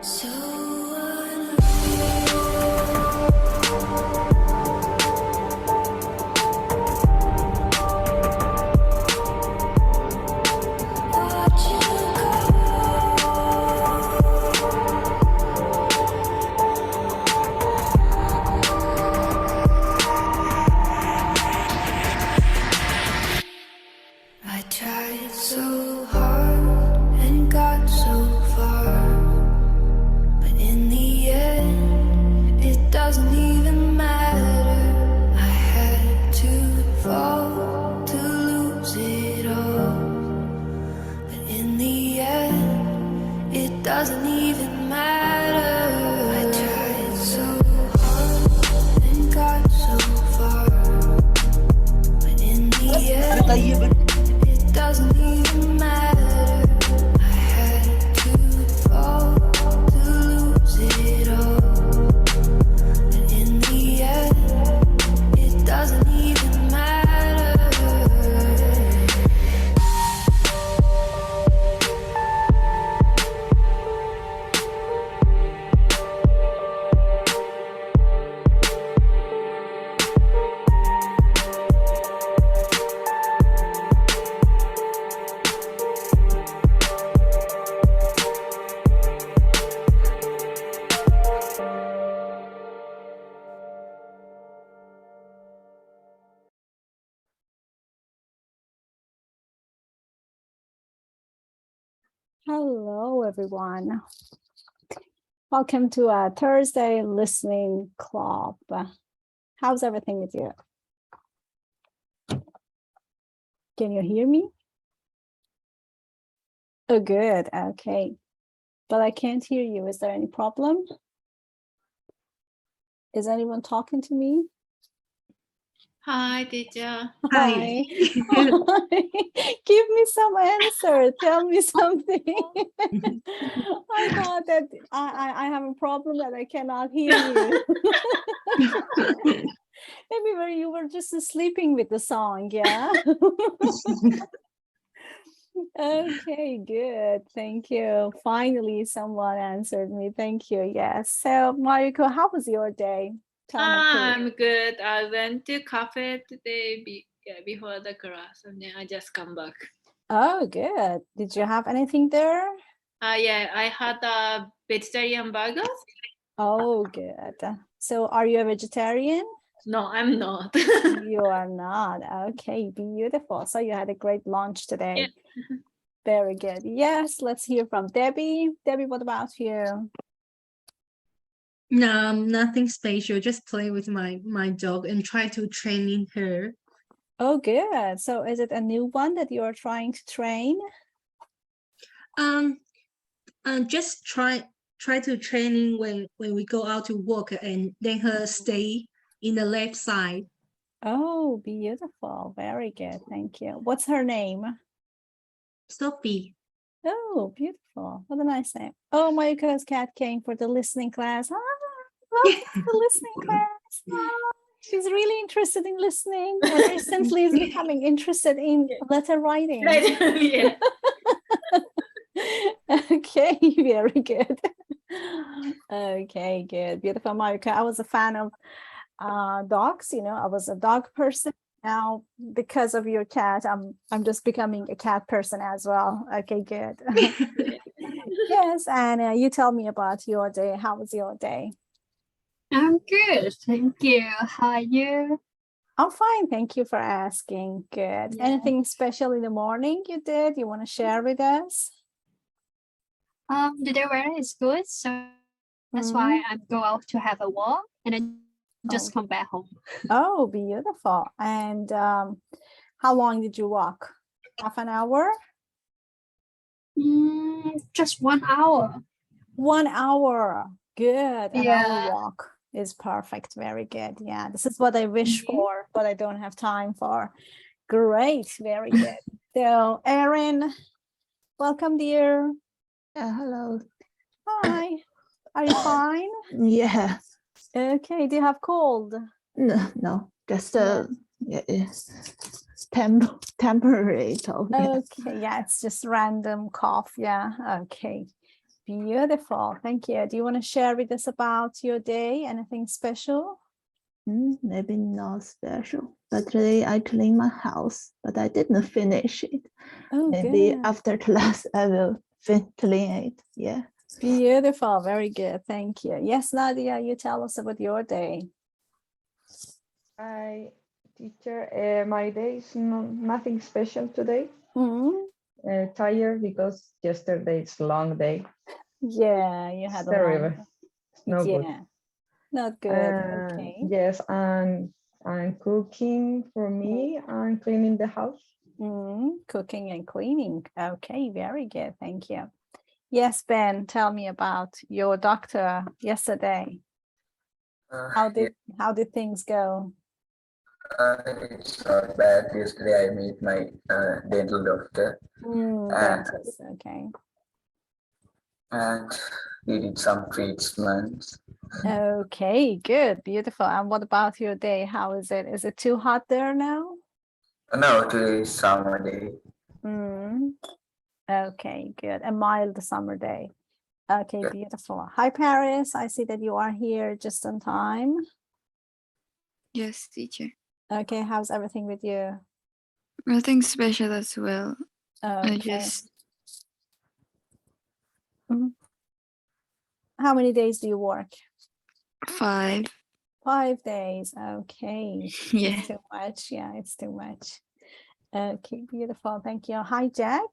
I tried so hard and got so far, but in the end, it doesn't even matter. I had to fall to lose it all, but in the end, it doesn't even matter. I tried so hard and got so far, but in the end, it doesn't even matter. I had to fall to lose it all, but in the end, it doesn't even matter. Hello, everyone. Welcome to our Thursday listening club. How's everything with you? Can you hear me? Oh, good. Okay. But I can't hear you. Is there any problem? Is anyone talking to me? Hi, teacher. Hi. Give me some answer. Tell me something. I thought that I have a problem that I cannot hear you. Maybe you were just sleeping with the song, yeah? Okay, good. Thank you. Finally, someone answered me. Thank you. Yes. So, Mariko, how was your day? Tell me, please. I'm good. I went to cafe today before the class, and then I just come back. Oh, good. Did you have anything there? Yeah, I had a vegetarian burger. Oh, good. So, are you a vegetarian? No, I'm not. You are not. Okay, beautiful. So, you had a great lunch today. Yeah. Very good. Yes, let's hear from Debbie. Debbie, what about you? No, nothing special. Just play with my dog and try to training her. Oh, good. So is it a new one that you are trying to train? Just try to training when we go out to walk and then her stay in the left side. Oh, beautiful. Very good. Thank you. What's her name? Sophie. Oh, beautiful. What a nice name. Oh, Mayuka's cat came for the listening class. Welcome to the listening class. She's really interested in listening and recently is becoming interested in letter writing. Yeah. Okay, very good. Okay, good. Beautiful, Mayuka. I was a fan of dogs, I was a dog person. Now, because of your cat, I'm just becoming a cat person as well. Okay, good. Yes, and you tell me about your day. How was your day? I'm good, thank you. How are you? I'm fine. Thank you for asking. Good. Yeah. Anything special in the morning you did? You want to share with us? The weather is good, so that's why I go out to have a walk and then just come back home. Oh, beautiful. And how long did you walk? Half an hour? Just 1 hour. 1 hour. Good. An hour Yeah. walk is perfect. Very good. Yeah, this is what I wish for, but I don't have time for. Great. Very good. So, Erin, welcome, dear. Hello. Hi. Are you fine? Yeah. Okay. Do you have cold? No. Just temporary. So, yeah. Okay. Yeah, it's just random cough. Yeah. Okay. Beautiful. Thank you. Do you want to share with us about your day? Anything special? Maybe not special, but today I cleaned my house, but I didn't finish it. Oh, Maybe good. after class I will clean it. Yeah. Beautiful. Very good. Thank you. Yes, Nadia, you tell us about your day. Hi, teacher. My day is nothing special today. Mhm. Tired because yesterday it's a long day. Yeah, you had It's a long terrible. day. It's no good. Yeah, not good. Okay. Yes, and I'm cooking for me and cleaning the house. Cooking and cleaning. Okay, very good. Thank you. Yes, Ben, tell me about your doctor yesterday. How did things go? It's not bad. Yesterday I met my dental doctor Dentist. Okay. and we did some treatments. Okay, good, beautiful. And what about your day? How is it? Is it too hot there now? No, today is summer day. Okay, good. A mild summer day. Okay, beautiful. Hi, Paris. I see that you are here just on time. Yes, teacher. Okay, how's everything with you? Nothing special as well. I Okay. just How many days do you work? 5. 5 days. Okay. Yeah. It's too much. Yeah, it's too much. Okay, beautiful. Thank you. Hi, Jack.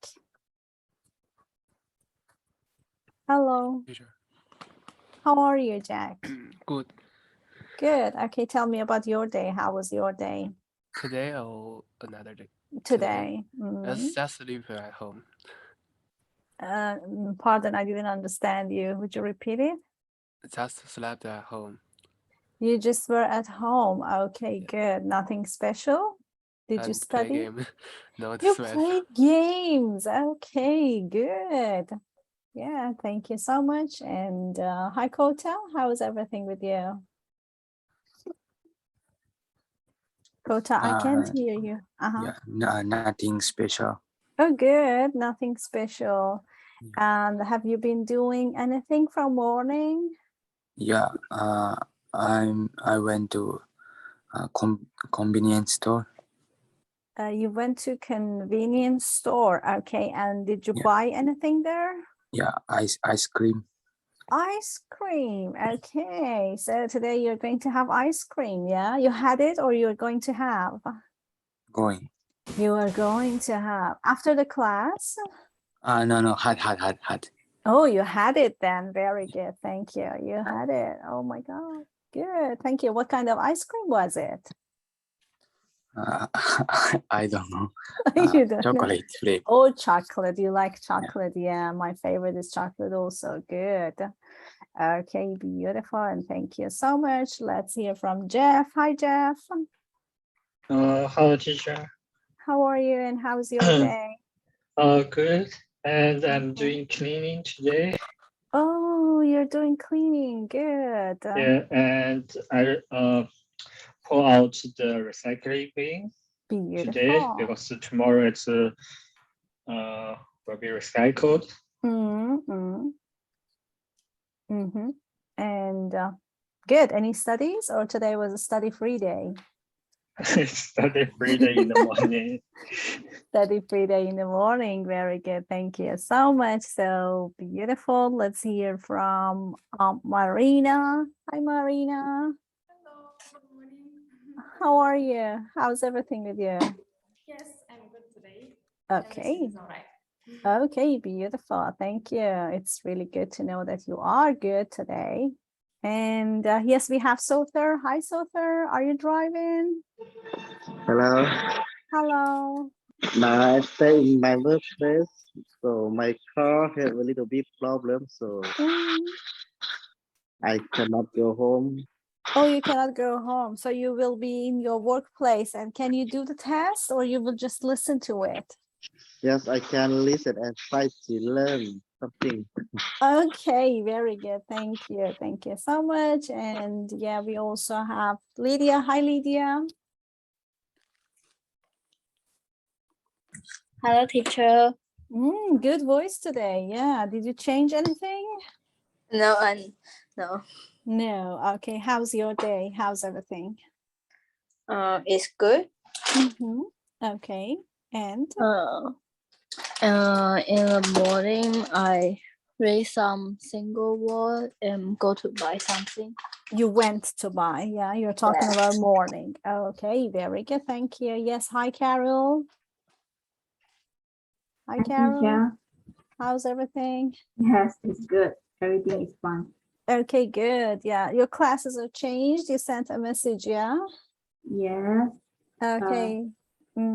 Hello. Teacher. How are you, Jack? Good. Good. Okay, tell me about your day. How was your day? Today or another day? Today. Let's just leave her at home. Pardon, I didn't understand you. Would you repeat it? Just slept at home. You just were at home. Okay, good. Nothing special? Did you And play study? game. No, You sweat. played games. Okay, good. Yeah, thank you so much. And hi, Kota. How is everything with you? Kota, I can't hear you. Yeah, nothing special. Oh, good. Nothing special. And have you been doing anything from morning? Yeah, I went to convenience store. You went to convenience store. Okay, and did you buy anything there? Yeah, ice cream. Ice cream. Okay, so today you're going to have ice cream. Yeah, you had it or you're going to have? Going. You are going to have after the class? No, had. Oh, you had it then. Very good. Thank you. You had it. Oh my God. Good. Thank you. What kind of ice cream was it? I don't know. You don't know. Chocolate flavor. Oh, chocolate. You like chocolate. Yeah, my favorite is chocolate also. Good. Okay, beautiful. And thank you so much. Let's hear from Jeff. Hi, Jeff. Hello, teacher. How are you and how's your day? Good. And I'm doing cleaning today. Oh, you're doing cleaning. Good. Yeah, and I pull out the recycling bin today Beautiful. because tomorrow it's will be recycled. And good. Any studies or today was a study-free day? Study free day in the morning. Study-free day in the morning. Very good. Thank you so much. So beautiful. Let's hear from Marina. Hi, Marina. Hello, good morning. How are you? How's everything with you? Yes, I'm good today. Okay. Everything's all right. Okay, beautiful. Thank you. It's really good to know that you are good today. And yes, we have Sothar. Hi, Sothar. Are you driving? Hello. Hello. Now I stay in my workplace, so my car have a little bit problem, so I cannot go home. Oh, you cannot go home. So you will be in your workplace. And can you do the test or you will just listen to it? Yes, I can listen and try to learn something. Okay, very good. Thank you. Thank you so much. And yeah, we also have Lydia. Hi, Lydia. Hello, teacher. Good voice today. Yeah. Did you change anything? No, and no. No. Okay. How's your day? How's everything? It's good. Okay. And In the morning, I read some single word and go to buy something. you went to buy. Yeah. You're talking about morning. Okay. Very good. Thank you. Yes. Hi, Carol. Hi, Carol. How's everything? Yes, it's good. Everything is fine. Okay, good. Yeah. Your classes are changed. You sent a message. Yeah. Yes. Okay.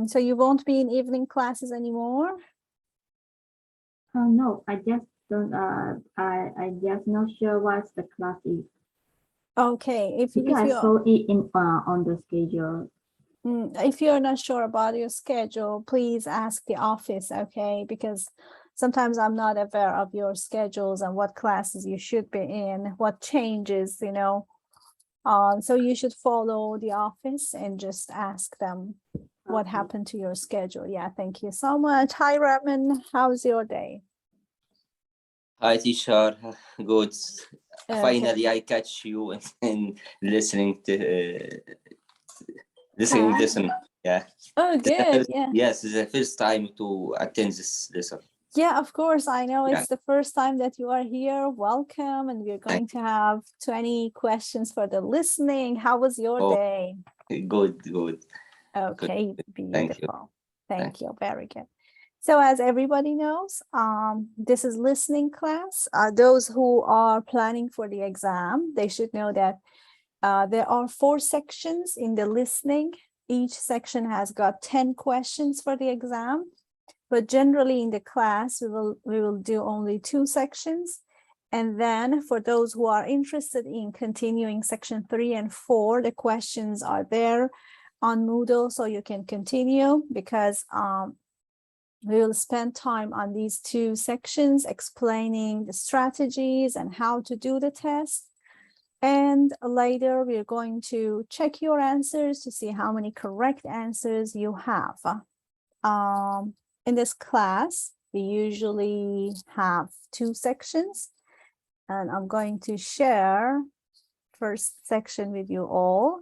So you won't be in evening classes anymore? No, I just don't. I just not sure what the class is. Okay. If Because I you saw it in on the schedule. if you're not sure about your schedule, please ask the office, okay? Because sometimes I'm not aware of your schedules and what classes you should be in, what changes, you know. So you should follow the office and just ask them what happened to your schedule. Yeah, thank you so much. Hi, Raman. How's your day? Hi, teacher. Good. Okay. Finally, I catch you and listening to listen. Yeah. Oh, good. Yeah. Yes, it's the first time to attend this lesson. Yeah, of course. I know Yeah. it's the first time that you are here. Welcome. And we're going to have 20 questions for the listening. How was your day? Good. Okay, Good. Thank you. beautiful. Thank you. Very good. So as everybody knows, this is listening class. Those who are planning for the exam, they should know that there are 4 sections in the listening. Each section has got 10 questions for the exam. But generally in the class, we will do only 2 sections. And then for those who are interested in continuing section 3 and 4, the questions are there on Moodle, so you can continue because we will spend time on these 2 sections explaining the strategies and how to do the test. And later we're going to check your answers to see how many correct answers you have. In this class, we usually have 2 sections, and I'm going to share first section with you all.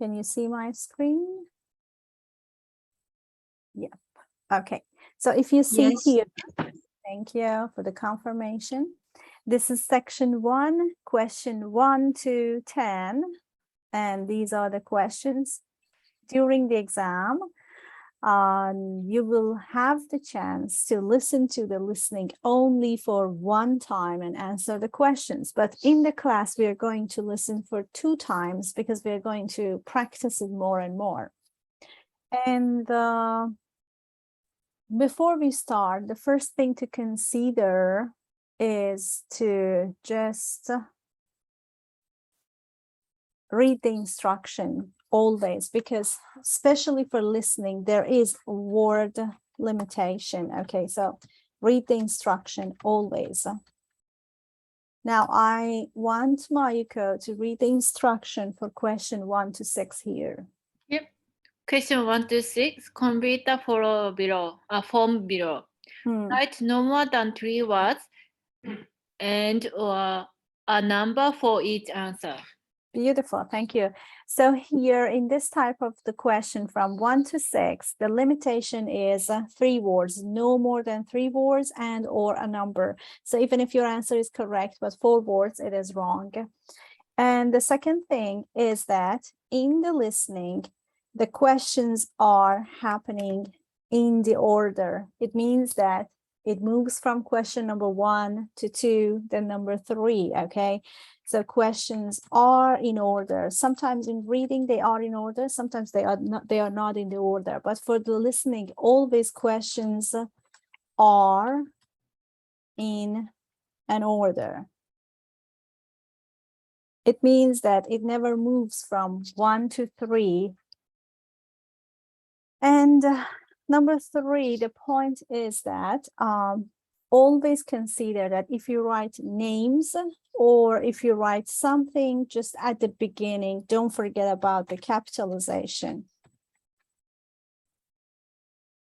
Can you see my screen? Yep. Okay. So if you see here, thank you for the confirmation. This is section 1, question 1 to 10, and these are the questions. During the exam, you will have the chance to listen to the listening only for 1 time and answer the questions. But in the class, we are going to listen for 2 times because we're going to practice it more and more. And before we start, the first thing to consider is to just read the instruction always, because especially for listening, there is word limitation. Okay, so read the instruction always. Now I want Mayuko to read the instruction for question 1 to 6 here. Yep. Question 1 to 6. Complete the form below. Write no more than 3 words and or a number for each answer. Beautiful, thank you. So here in this type of the question from 1 to 6, the limitation is 3 words, no more than 3 words and or a number. So even if your answer is correct, but 4 words, it is wrong. And the second thing is that in the listening, the questions are happening in the order. It means that it moves from question number 1 to 2, then number 3, okay? So questions are in order. Sometimes in reading, they are in order. Sometimes they are not in the order. But for the listening, always questions are in an order. It means that it never moves from 1 to 3. And number 3, the point is that always consider that if you write names or if you write something just at the beginning, don't forget about the capitalization.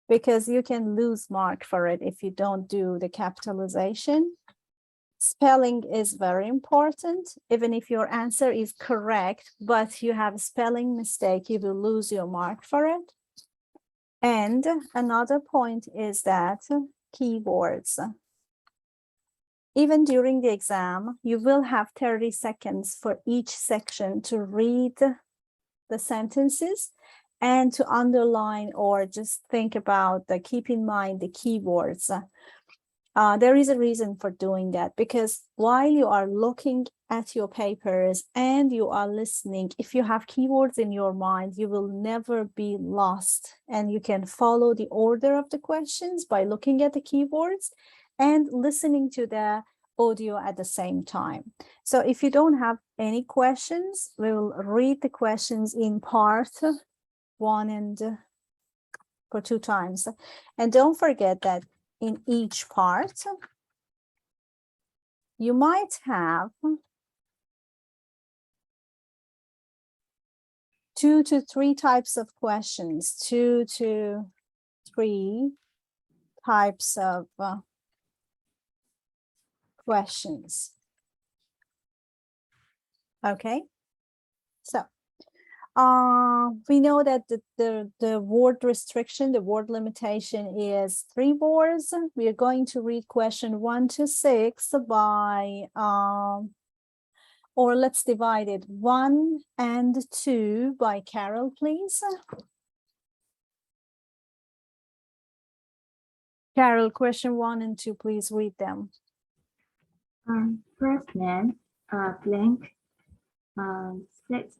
because you can lose mark for it if you don't do the capitalization. Spelling is very important. Even if your answer is correct, but you have a spelling mistake, you will lose your mark for it. And another point is that keywords. Even during the exam, you will have 30 seconds for each section to read the sentences and to underline or just think about keep in mind the keywords. There is a reason for doing that, because while you are looking at your papers and you are listening, if you have keywords in your mind, you will never be lost, and you can follow the order of the questions by looking at the keywords and listening to the audio at the same time. So if you don't have any questions, we will read the questions in part 1 and for 2 times. And don't forget that in each part, you might have 2 to 3 types of questions, 2 to 3 types of questions. Okay, so we know that the word restriction, the word limitation is 3 words. We are going to read question 1 to 6 by, or let's divide it, 1 and 2 by Carol, please. Carol, question 1 and 2, please read them. First name, blank. 6,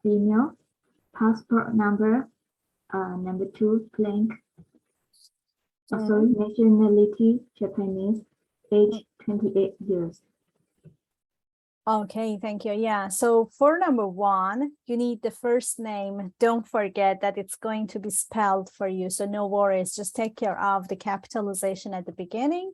female. Passport number, number 2, blank. Also, nationality, Japanese. Age, 28 years. Okay, thank you. Yeah, so for number 1, you need the first name. Don't forget that it's going to be spelled for you, so no worries. Just take care of the capitalization at the beginning.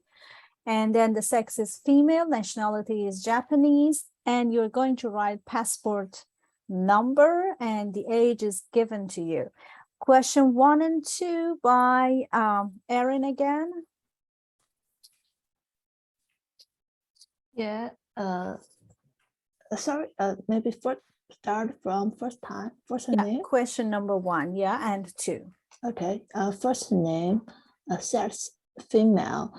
And then the sex is female, nationality is Japanese, and you're going to write passport number, and the age is given to you. Question 1 and 2 by Erin again. Yeah, sorry, maybe first start from first name. Question number 1, yeah, and 2. Okay, first name, sex, female,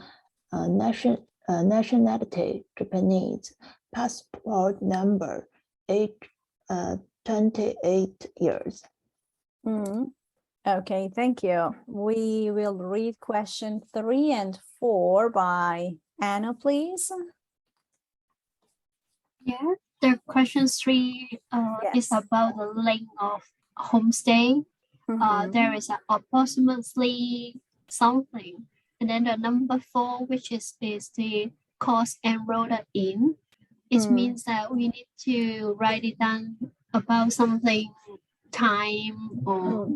nationality, Japanese, passport number, age, 28 years. Okay, thank you. We will read question 3 and 4 by Anna, please. Yeah, the question 3 is about the length of homestay. There is approximately something, and then the number 4, which is the course enrolled in. It means that we need to write it down about something, time or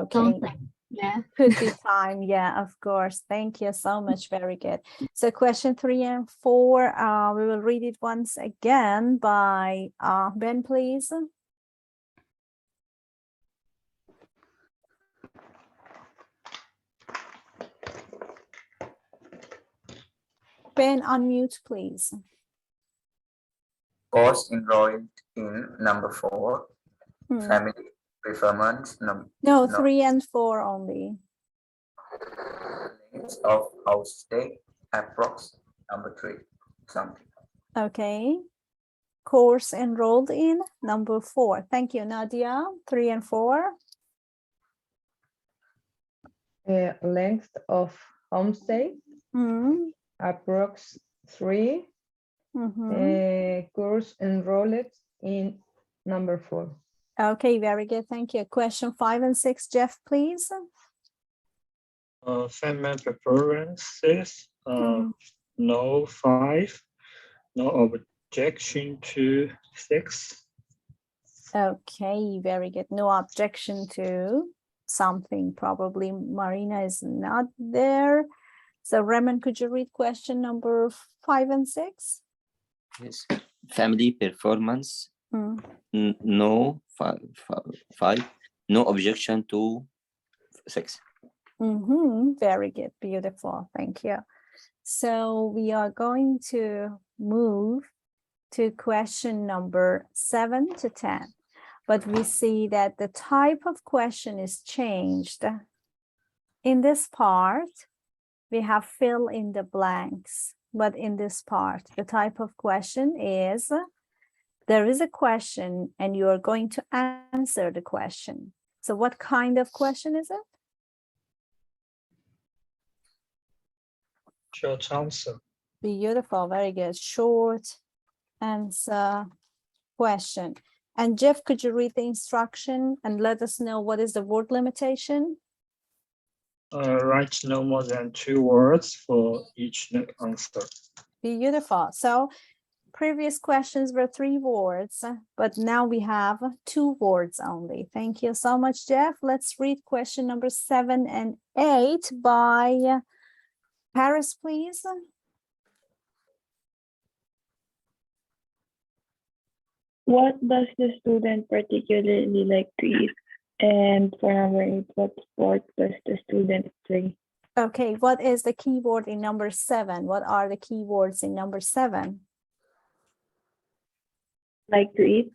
something. Yeah, could be time. Yeah, of course. Thank you so much. Very good. So question 3 and 4, we will read it once again by Ben, please. Ben, unmute, please. Course enrolled in number 4. Family preference. No, 3 and 4 only. Length of house stay, approx. Number 3. Something. Okay. Course enrolled in number 4. Thank you, Nadia. 3 and 4. Length of homestay, approx 3. Course enrolled in number 4. Okay, very good. Thank you. Question 5 and 6, Jeff, please. Family preferences, no 5, no objection to 6. Okay, very good. No objection to something. Probably Marina is not there. So Raymond, could you read question number 5 and 6? Yes. Family performance. No 5. No objection to 6. Very good. Beautiful. Thank you. So we are going to move to question number 7 to 10. But we see that the type of question is changed. In this part, we have fill in the blanks. But in this part, the type of question is, there is a question and you are going to answer the question. So what kind of question is it? Short answer. Beautiful, very good. Short answer question. And Jeff, could you read the instruction and let us know what is the word limitation? Write no more than 2 words for each answer. Beautiful. So previous questions were 3 words, but now we have 2 words only. Thank you so much, Jeff. Let's read question number 7 and 8 by Paris, please. What does the student particularly like to eat? And for number 8, what sport does the student play? Okay, what is the keyword in number 7? What are the keywords in number 7? Like to eat.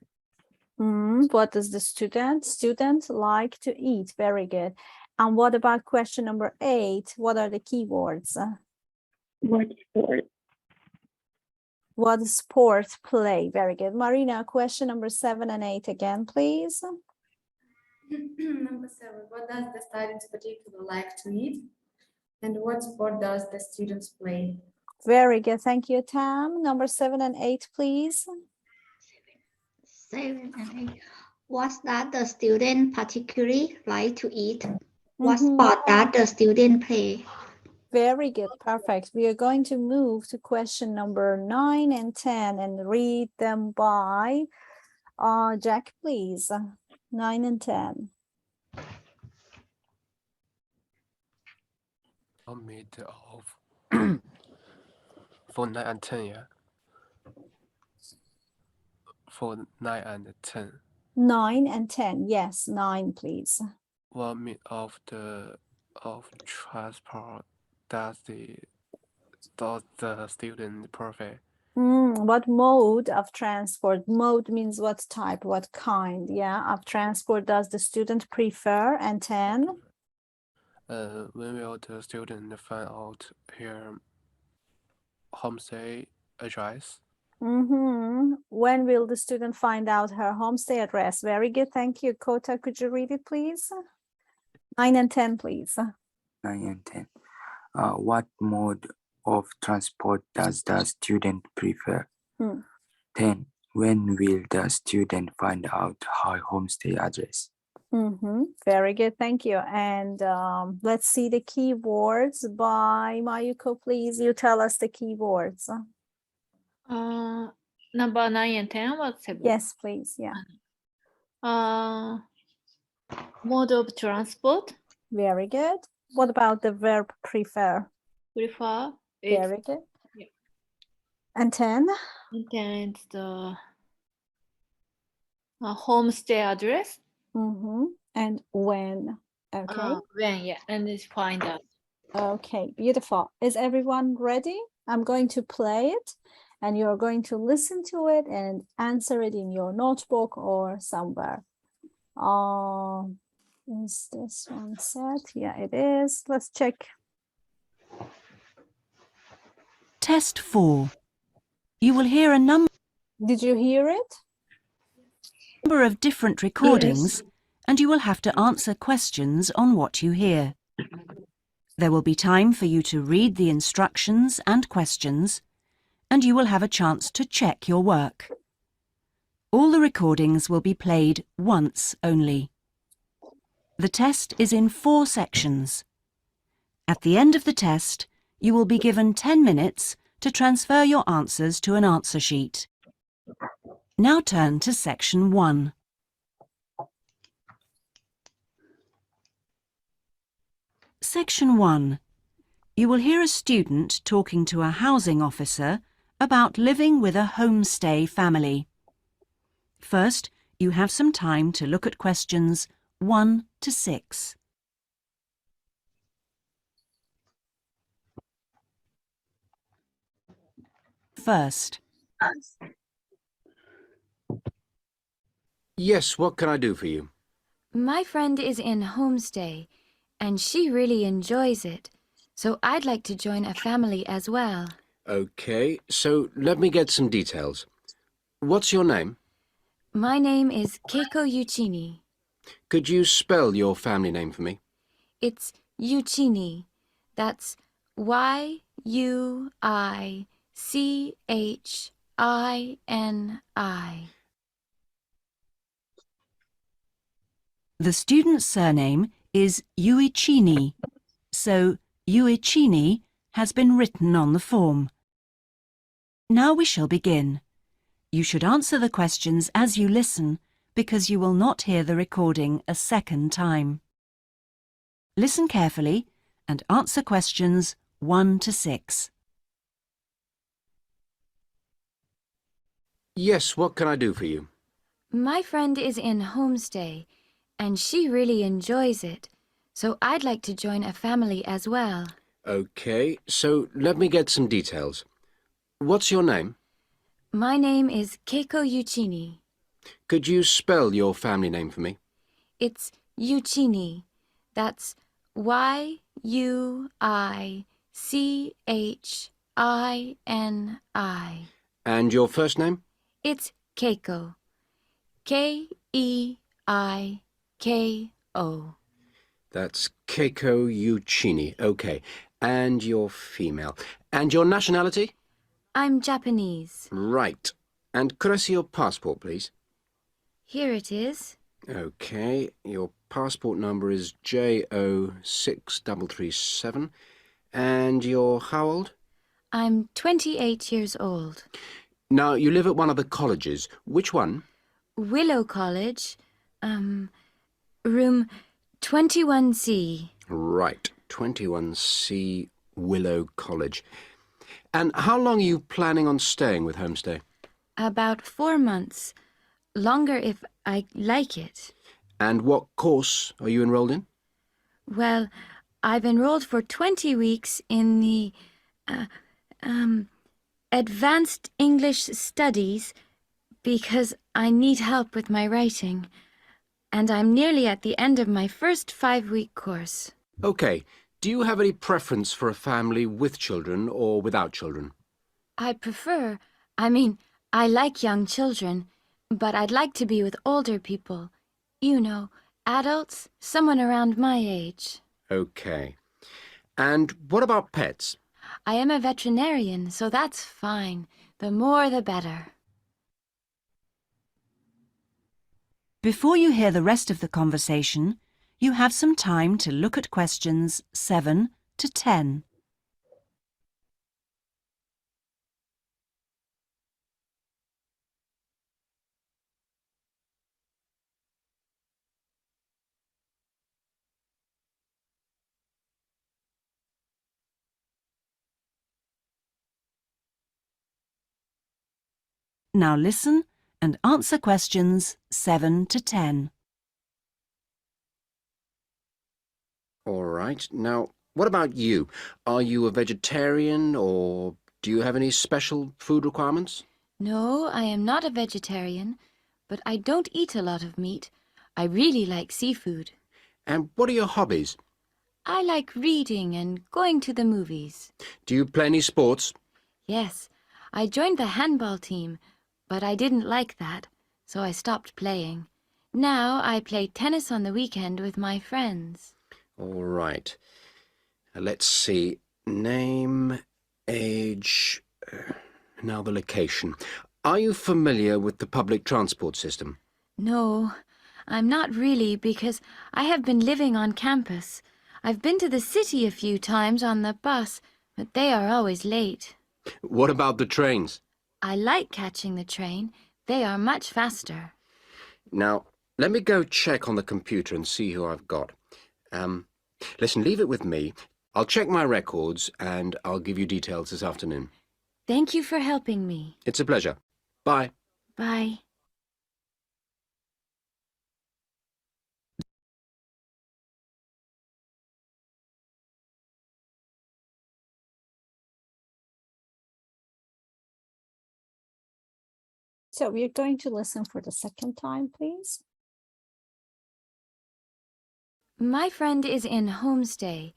What does the student like to eat? Very good. And what about question number 8? What are the keywords? What sport? What sport play? Very good. Marina, question number 7 and 8 again, please. Number 7, what does the student particularly like to eat? And what sport does the students play? Very good. Thank you, Tam. Number 7 and 8, please. 7 and 8. What does the student particularly like to eat? What sport does the student play? Very good. Perfect. We are going to move to question number 9 and 10 and read them by Jack, please. 9 and 10. Mid of for 9 and 10, yeah. For 9 and 10. 9 and 10. Yes, 9, please. What mode of transport does the student prefer? What mode of transport? Mode means what type, what kind, yeah, of transport does the student prefer? And 10? When will the student find out her homestay address? When will the student find out her homestay address? Very good, thank you. Kota, could you read it, please? 9 and 10, please. 9 and 10. What mode of transport does the student prefer? 10. When will the student find out her homestay address? Very good, thank you. And let's see the keywords by Mayuko, please. You tell us the keywords. Number 9 and 10 was 7. Yes, please, yeah. Mode of transport. Very good. What about the verb prefer? Prefer. Very good. Yeah. And 10? And 10 is the homestay address. And when? Okay. When, yeah, and it's find out. Okay, beautiful. Is everyone ready? I'm going to play it and you're going to listen to it and answer it in your notebook or somewhere. Is this one set? Yeah, it is. Let's check. Test 4. You will hear a number. Did you hear it? Number of different recordings, and you will have to answer questions on what you hear. There will be time for you to read the instructions and questions, and you will have a chance to check your work. All the recordings will be played once only. The test is in 4 sections. At the end of the test, you will be given 10 minutes to transfer your answers to an answer sheet. Now turn to section 1. Section 1. You will hear a student talking to a housing officer about living with a homestay family. First, you have some time to look at questions 1 to 6. first. Yes, what can I do for you? My friend is in homestay, and she really enjoys it, so I'd like to join a family as well. Okay, so let me get some details. What's your name? My name is Keiko Yuchini. Could you spell your family name for me? It's Yuchini. That's Yuichini. The student's surname is Uichini, so Uichini has been written on the form. Now we shall begin. You should answer the questions as you listen, because you will not hear the recording a second time. Listen carefully and answer questions 1 to 6. Yes, what can I do for you? My friend is in homestay, and she really enjoys it, so I'd like to join a family as well. Okay, so let me get some details. What's your name? My name is Keiko Yuchini. Could you spell your family name for me? It's Yuchini. That's Yuichini. And your first name? It's Keiko. Keiko. That's Keiko Yuchini. Okay, and you're female. And your nationality? I'm Japanese. Right. And could I see your passport, please? Here it is. Okay, your passport number is JO6337. And you're how old? I'm 28 years old. Now, you live at one of the colleges. Which one? Willow College, room 21C. Right, 21C Willow College. And how long are you planning on staying with Homestay? About 4 months. Longer if I like it. And what course are you enrolled in? Well, I've enrolled for 20 weeks in the Advanced English Studies because I need help with my writing. And I'm nearly at the end of my first 5-week course. Okay. Do you have any preference for a family with children or without children? I like young children, but I'd like to be with older people. You know, adults, someone around my age. Okay. And what about pets? I am a veterinarian, so that's fine. The more the better. Before you hear the rest of the conversation, you have some time to look at questions 7 to 10. Now listen and answer questions 7 to 10. All right. Now, what about you? Are you a vegetarian or do you have any special food requirements? No, I am not a vegetarian, but I don't eat a lot of meat. I really like seafood. And what are your hobbies? I like reading and going to the movies. Do you play any sports? Yes, I joined the handball team, but I didn't like that, so I stopped playing. Now I play tennis on the weekend with my friends. All right. Let's see. Name, age, now the location. Are you familiar with the public transport system? No, I'm not really because I have been living on campus. I've been to the city a few times on the bus, but they are always late. What about the trains? I like catching the train. They are much faster. Now, let me go check on the computer and see who I've got. Listen, leave it with me. I'll check my records and I'll give you details this afternoon. Thank you for helping me. It's a pleasure. Bye. Bye. So we're going to listen for the second time, please. My friend is in homestay,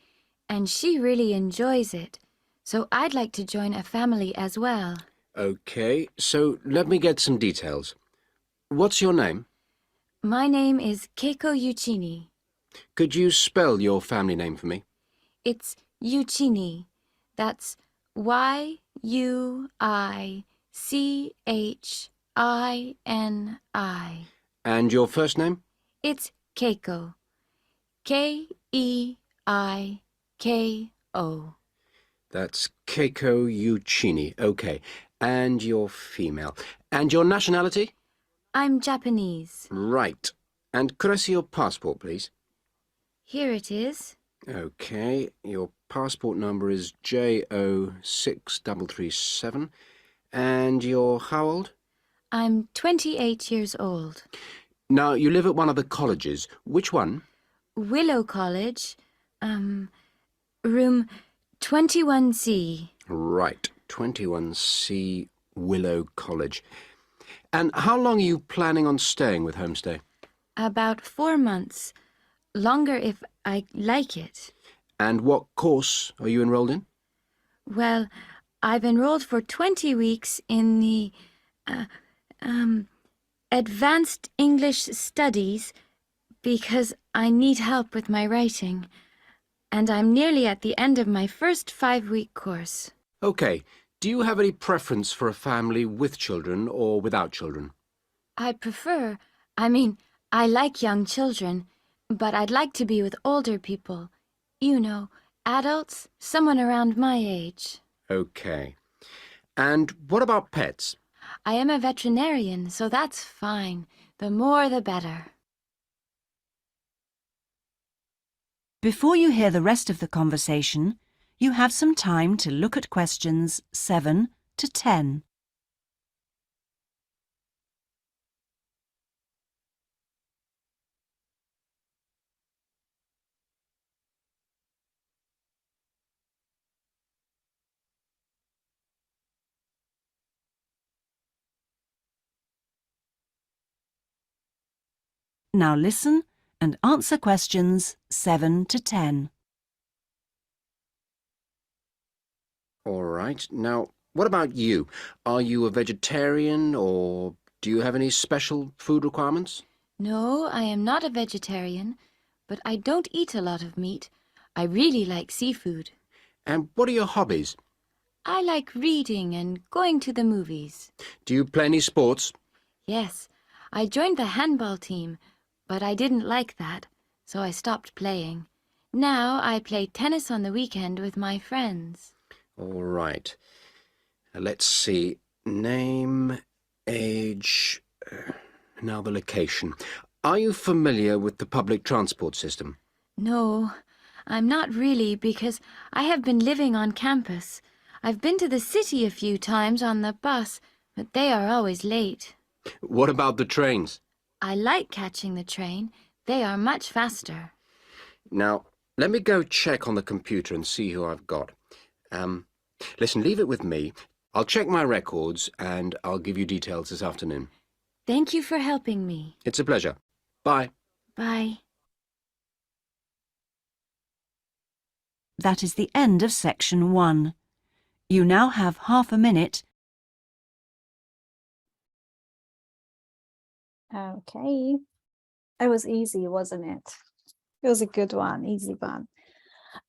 and she really enjoys it. So I'd like to join a family as well. Okay, so let me get some details. What's your name? My name is Keiko Yuchini. Could you spell your family name for me? It's Yuchini. That's Yuichini. And your first name? It's Keiko. Keiko. That's Keiko Yuchini. Okay. And you're female. And your nationality? I'm Japanese. Right. And could I see your passport, please? Here it is. Okay. Your passport number is JO6337. And you're how old? I'm 28 years old. Now, you live at one of the colleges. Which one? Willow College. Room 21C. Right. 21C Willow College. And how long are you planning on staying with Homestay? About 4 months. Longer if I like it. And what course are you enrolled in? Well, I've enrolled for 20 weeks in the Advanced English Studies because I need help with my writing. And I'm nearly at the end of my first 5-week course. Okay. Do you have any preference for a family with children or without children? I like young children, but I'd like to be with older people. You know, adults, someone around my age. Okay. And what about pets? I am a veterinarian, so that's fine. The more the better. Before you hear the rest of the conversation, you have some time to look at questions 7 to 10. Now listen and answer questions 7 to 10. All right. Now, what about you? Are you a vegetarian or do you have any special food requirements? No, I am not a vegetarian, but I don't eat a lot of meat. I really like seafood. And what are your hobbies? I like reading and going to the movies. Do you play any sports? Yes, I joined the handball team, but I didn't like that, so I stopped playing. Now I play tennis on the weekend with my friends. All right. Let's see. Name, age, now the location. Are you familiar with the public transport system? No, I'm not really because I have been living on campus. I've been to the city a few times on the bus, but they are always late. What about the trains? I like catching the train. They are much faster. Now, let me go check on the computer and see who I've got. Listen, leave it with me. I'll check my records and I'll give you details this afternoon. Thank you for helping me. It's a pleasure. Bye. Bye. That is the end of section 1. You now have half a minute. Okay. It was easy, wasn't it? It was a good one, easy one.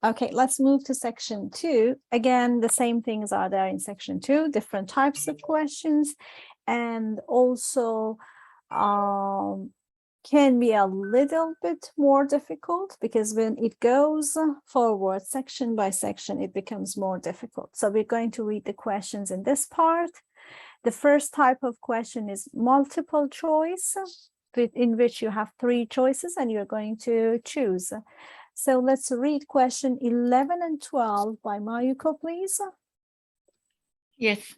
Okay, let's move to section 2. Again, the same things are there in section 2, different types of questions, and also can be a little bit more difficult because when it goes forward section by section, it becomes more difficult. So we're going to read the questions in this part. The first type of question is multiple choice, in which you have 3 choices and you're going to choose. So let's read question 11 and 12 by Mayuko, please. Yes.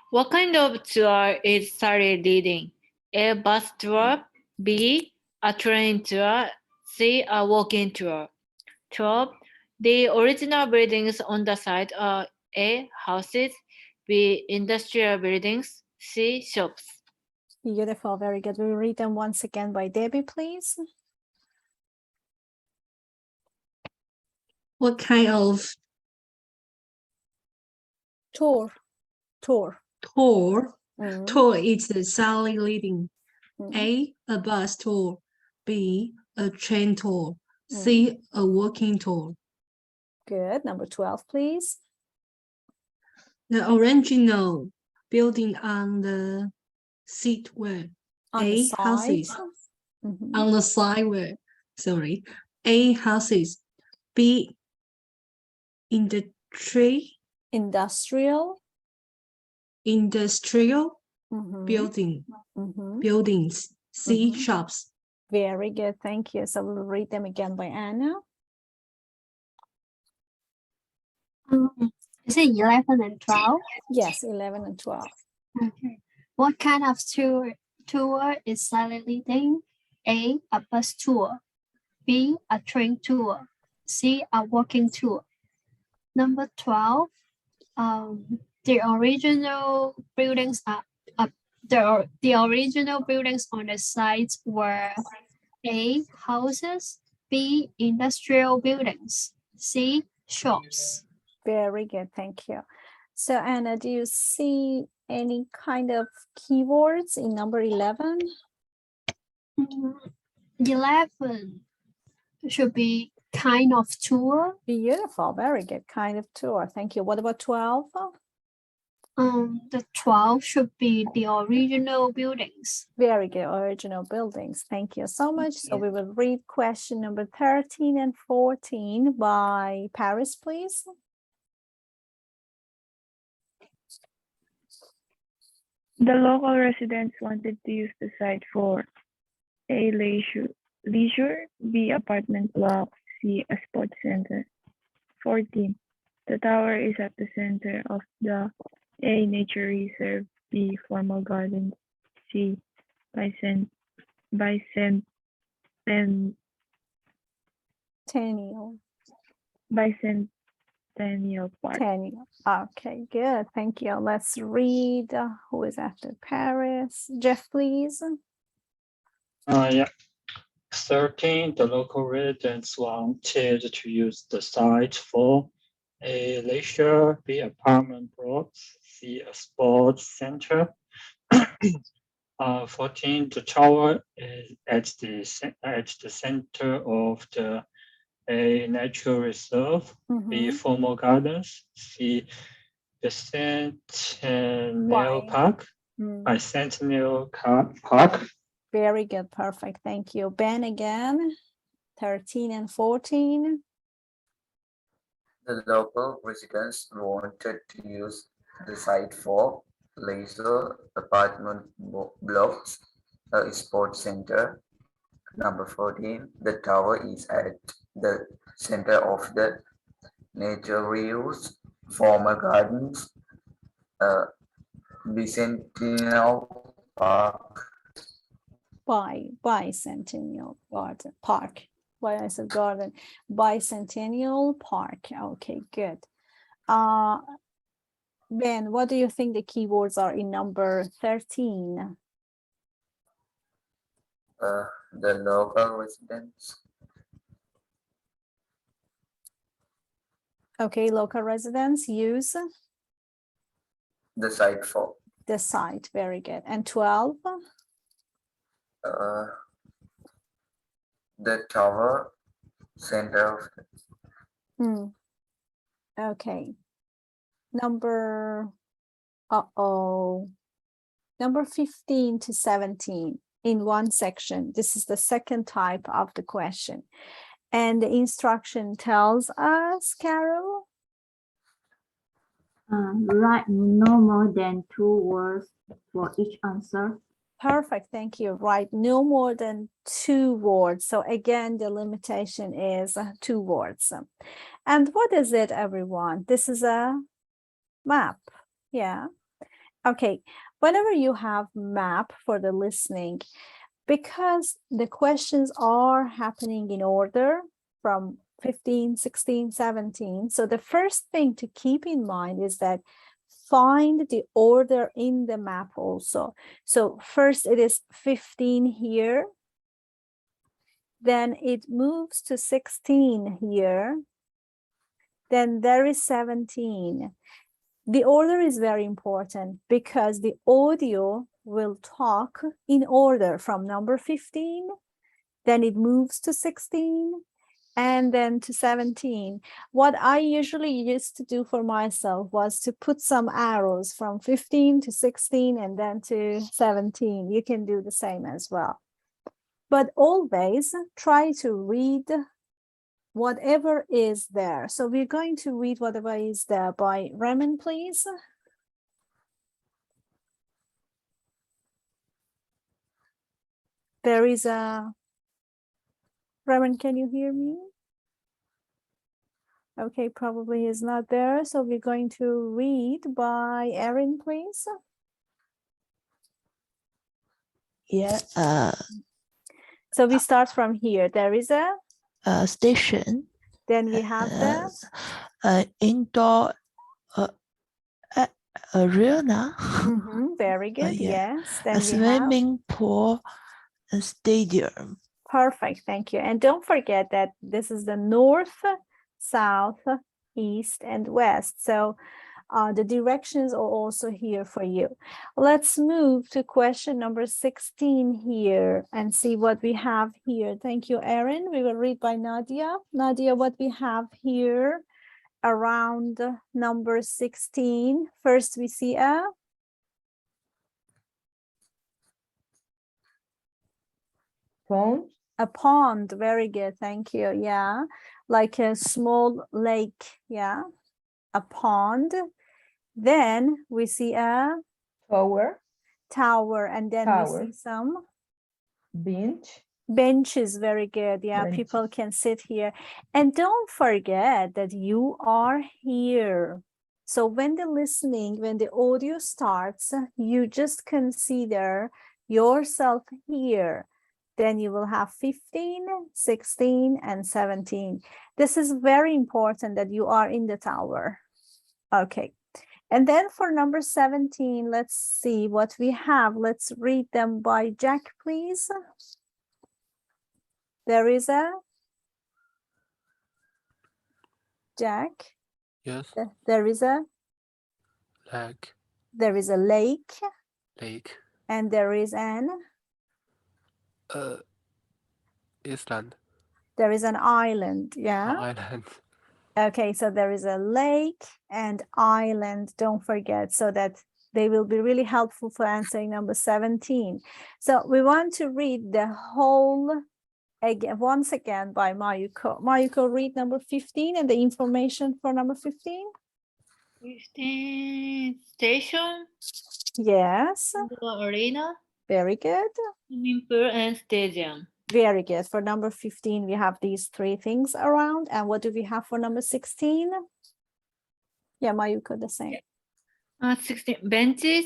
What kind of tour is Sally leading? A bus tour, B, a train tour, C, a walking tour. 12. The original buildings on the site are A, houses, B, industrial buildings, C, shops. Beautiful, very good. We'll read them once again by Debbie, please. What kind of tour? Tour is the Sally leading. A bus tour. B, a train tour. C, a walking tour. Good. Number 12, please. The original building on the seat were A, houses. On the side were, sorry, A, houses. B, industrial buildings. C, shops. Very good. Thank you. So we'll read them again by Anna. Is it 11 and 12? Yes, 11 and 12. Okay. What kind of tour is Sally leading? A bus tour. B, a train tour. C, a walking tour. Number 12, the original buildings the original buildings on the site were A, houses. B, industrial buildings. C, shops. Very good, thank you. So Anna, do you see any kind of keywords in number 11? 11 should be kind of tour. Beautiful, very good, kind of tour. Thank you. What about 12? The 12 should be the original buildings. Very good, original buildings. Thank you so much. So we will read question number 13 and 14 by Paris, please. The local residents wanted to use the site for A, leisure, B, apartment blocks, C, a sports center. 14. The tower is at the center of the A, nature reserve, B, formal gardens, C, bicentennial park. Okay, good. Thank you. Let's read who is after Paris. Jeff, please. Yeah. 13. The local residents wanted to use the site for A, leisure, B, apartment blocks, C, a sports center. 14. The tower is at the center of the A, natural reserve, B, formal gardens, C, bicentennial park. Bicentennial park. Very good, perfect. Thank you. Ben again, 13 and 14. The local residents wanted to use the site for leisure, apartment blocks, a sports center. Number 14, the tower is at the center of the nature reuse, former gardens, bicentennial park. Bicentennial garden park. Why I said garden? Bicentennial park. Okay, good. Ben, what do you think the keywords are in number 13? The local residents. Okay, local residents use the site for. The site, very good. And 12? The tower center of. Okay. Number 15 to 17 in one section. This is the second type of the question. And the instruction tells us, Carol? Write no more than 2 words for each answer. Perfect, thank you. Write no more than 2 words. So again, the limitation is 2 words. And what is it, everyone? This is a map. Yeah. Okay. Whenever you have map for the listening, because the questions are happening in order from 15, 16, 17. So the first thing to keep in mind is that find the order in the map also. So first it is 15 here. Then it moves to 16 here. Then there is 17. The order is very important because the audio will talk in order from number 15, then it moves to 16, and then to 17. What I usually used to do for myself was to put some arrows from 15 to 16 and then to 17. You can do the same as well. But always try to read whatever is there. So we're going to read whatever is there by Raymond, please. There is a, Raymond, can you hear me? Okay, probably he's not there. So we're going to read by Erin, please. Yeah. So we start from here. There is a Station. Then we have the indoor arena. Very good. Yeah. Yes. Then A we swimming pool, a stadium. Perfect. Thank you. And don't forget that this is the north, south, east, and west. So the directions are also here for you. Let's move to question number 16 here and see what we have here. Thank you, Erin. We will read by Nadia. Nadia, what we have here around number 16. First, we see a pond. A pond. Very good. Thank you. Yeah. Like a small lake. Yeah. A pond. Then we see a tower, and then we see some benches. Very good. Yeah, people can sit here. And don't forget that you are here. So when the listening, when the audio starts, you just consider yourself here. Then you will have 15, 16, and 17. This is very important that you are in the tower. Okay. And then for number 17, let's see what we have. Let's read them by Jack, please. There is a Jack. Yes. There is a Lake. There is a lake. Lake. And there is an Island. There is an island. Yeah. Island. Okay, so there is a lake and island, don't forget, so that they will be really helpful for answering number 17. So we want to read the whole again, once again by Mayuko. Mayuko, read number 15 and the information for number 15. 15 station. Yes. Arena. Very good. Swimming pool and stadium. Very good. For number 15, we have these three things around. And what do we have for number 16? Yeah, Mayuko, the same. 16 benches,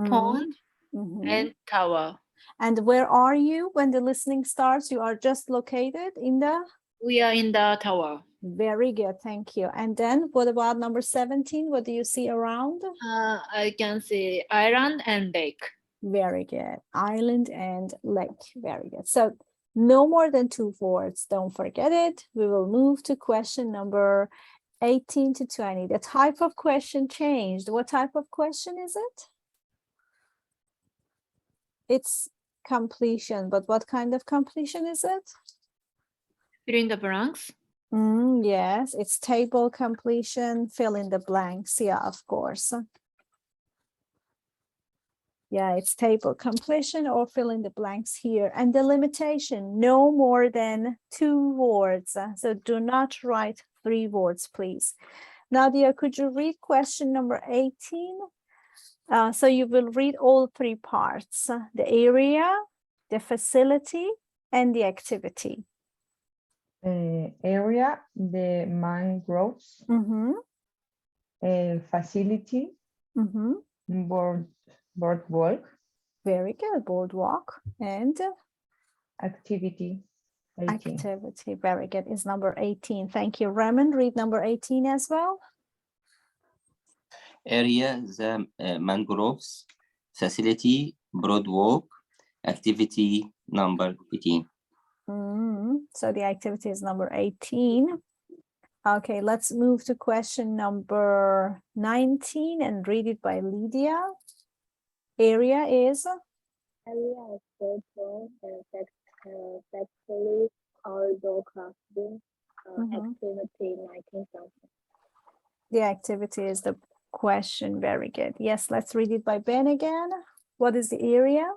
pond, and tower. And where are you when the listening starts? You are just located in the? We are in the tower. Very good. Thank you. And then what about number 17? What do you see around? I can see island and lake. Very good. Island and lake. Very good. So no more than 2 words. Don't forget it. We will move to question number 18 to 20. The type of question changed. What type of question is it? It's completion, but what kind of completion is it? Fill in the blanks. Yes, it's table completion, fill in the blanks. Yeah, of course. Yeah, it's table completion or fill in the blanks here. And the limitation, no more than 2 words. So do not write 3 words, please. Nadia, could you read question number 18? So you will read all 3 parts, the area, the facility, and the activity. Area, the mangroves, facility, boardwalk. Very good, boardwalk, and activity. 18. Activity, very good, is number 18. Thank you. Raymond, read number 18 as well. Area, the mangroves. Facility, broad walk. Activity number 18. So the activity is number 18. Okay, let's move to question number 19 and read it by Lydia. Area is? Area is factory, outdoor classroom, activity 19 something. The activity is the question. Very good. Yes, let's read it by Ben again. What is the area?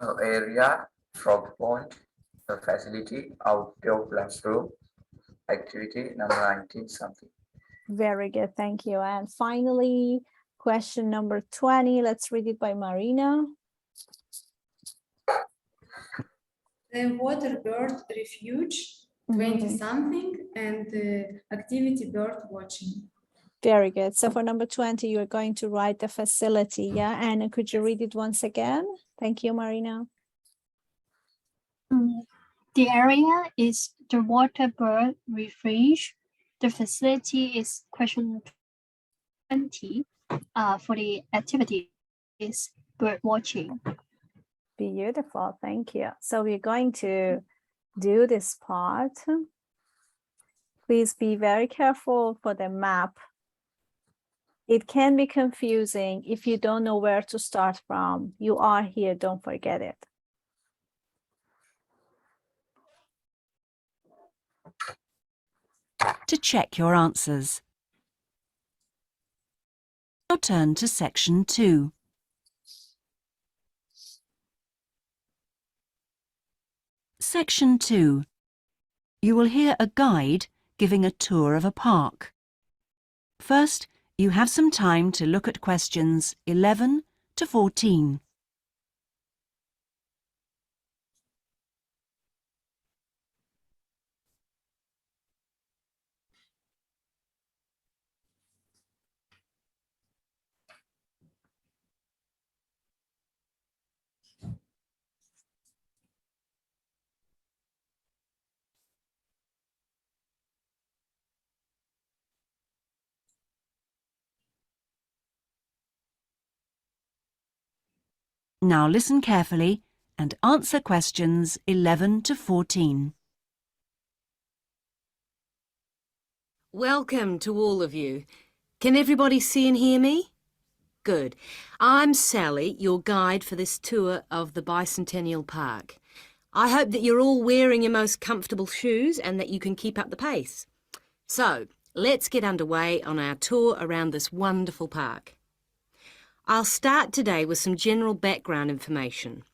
Area, frog pond, facility, outdoor classroom, activity number 19 something. Very good. Thank you. And finally, question number 20. Let's read it by Marina. The water bird refuge, 20 something, and activity bird watching. Very good. So for number 20, you're going to write the facility. Yeah. And could you read it once again? Thank you, Marina. The area is the water bird refuge. The facility is question 20. For the activity is bird watching. Beautiful. Thank you. So we're going to do this part. Please be very careful for the map. It can be confusing if you don't know where to start from. You are here, don't forget it. To check your answers. Now turn to section 2. Section 2. You will hear a guide giving a tour of a park. First, you have some time to look at questions 11 to 14. Now listen carefully and answer questions 11 to 14. Welcome to all of you. Can everybody see and hear me? Good. I'm Sally, your guide for this tour of the Bicentennial Park. I hope that you're all wearing your most comfortable shoes and that you can keep up the pace. So, let's get underway on our tour around this wonderful park. I'll start today with some general background information.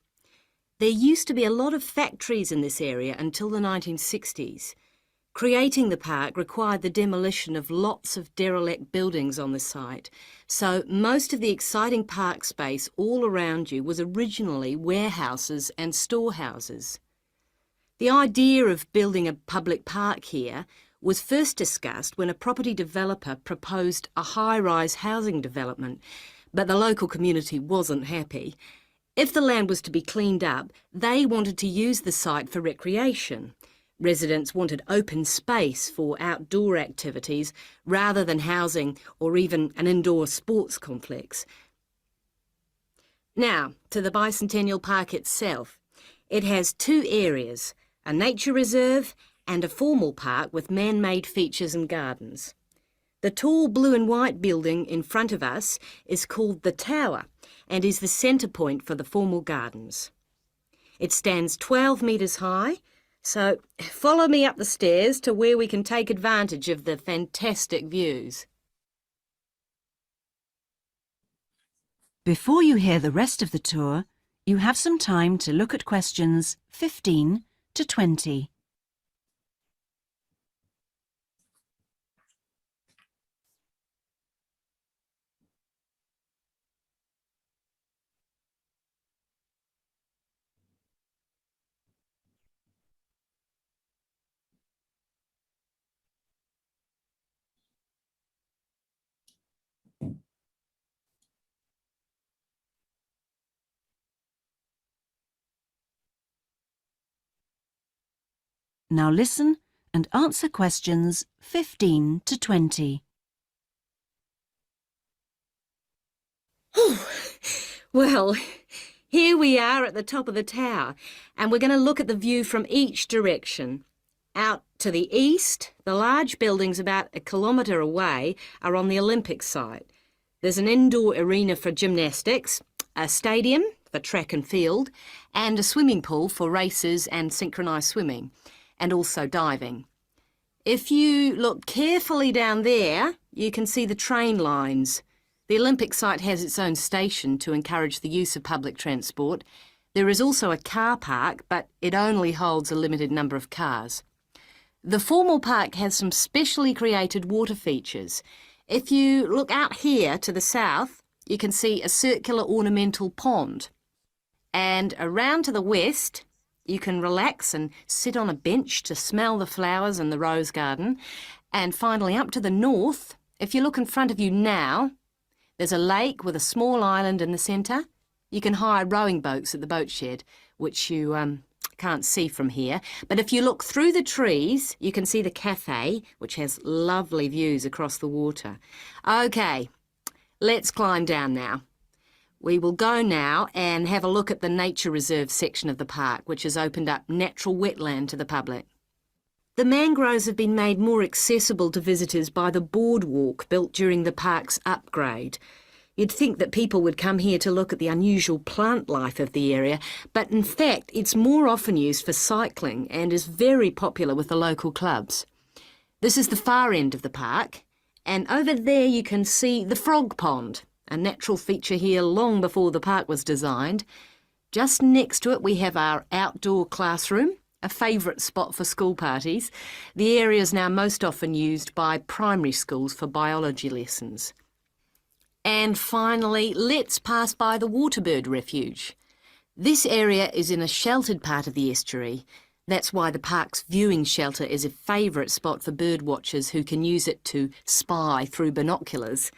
There used to be a lot of factories in this area until the 1960s. Creating the park required the demolition of lots of derelict buildings on the site, so most of the exciting park space all around you was originally warehouses and storehouses. The idea of building a public park here was first discussed when a property developer proposed a high-rise housing development, but the local community wasn't happy. If the land was to be cleaned up, they wanted to use the site for recreation. Residents wanted open space for outdoor activities rather than housing or even an indoor sports complex. Now, to the Bicentennial Park itself. It has two areas, a nature reserve and a formal park with man-made features and gardens. The tall blue and white building in front of us is called the Tower and is the centre point for the formal gardens. It stands 12 metres high, so follow me up the stairs to where we can take advantage of the fantastic views. Before you hear the rest of the tour, you have some time to look at questions 15 to 20. Now listen and answer questions 15 to 20. Well, here we are at the top of the tower, and we're going to look at the view from each direction. Out to the east, the large buildings about 1 kilometre away are on the Olympic site. There's an indoor arena for gymnastics, a stadium for track and field, and a swimming pool for races and synchronised swimming, and also diving. If you look carefully down there, you can see the train lines. The Olympic site has its own station to encourage the use of public transport. There is also a car park, but it only holds a limited number of cars. The formal park has some specially created water features. If you look out here to the south, you can see a circular ornamental pond. And around to the west, you can relax and sit on a bench to smell the flowers in the rose garden. And finally, up to the north, if you look in front of you now, there's a lake with a small island in the centre. You can hire rowing boats at the boat shed, which you can't see from here. But if you look through the trees, you can see the cafe, which has lovely views across the water. OK, let's climb down now. We will go now and have a look at the nature reserve section of the park, which has opened up natural wetland to the public. The mangroves have been made more accessible to visitors by the boardwalk built during the park's upgrade. You'd think that people would come here to look at the unusual plant life of the area, but in fact it's more often used for cycling and is very popular with the local clubs. This is the far end of the park, and over there you can see the frog pond, a natural feature here long before the park was designed. Just next to it we have our outdoor classroom, a favourite spot for school parties. The area is now most often used by primary schools for biology lessons. And finally, let's pass by the waterbird refuge. This area is in a sheltered part of the estuary. That's why the park's viewing shelter is a favourite spot for bird watchers who can use it to spy through binoculars.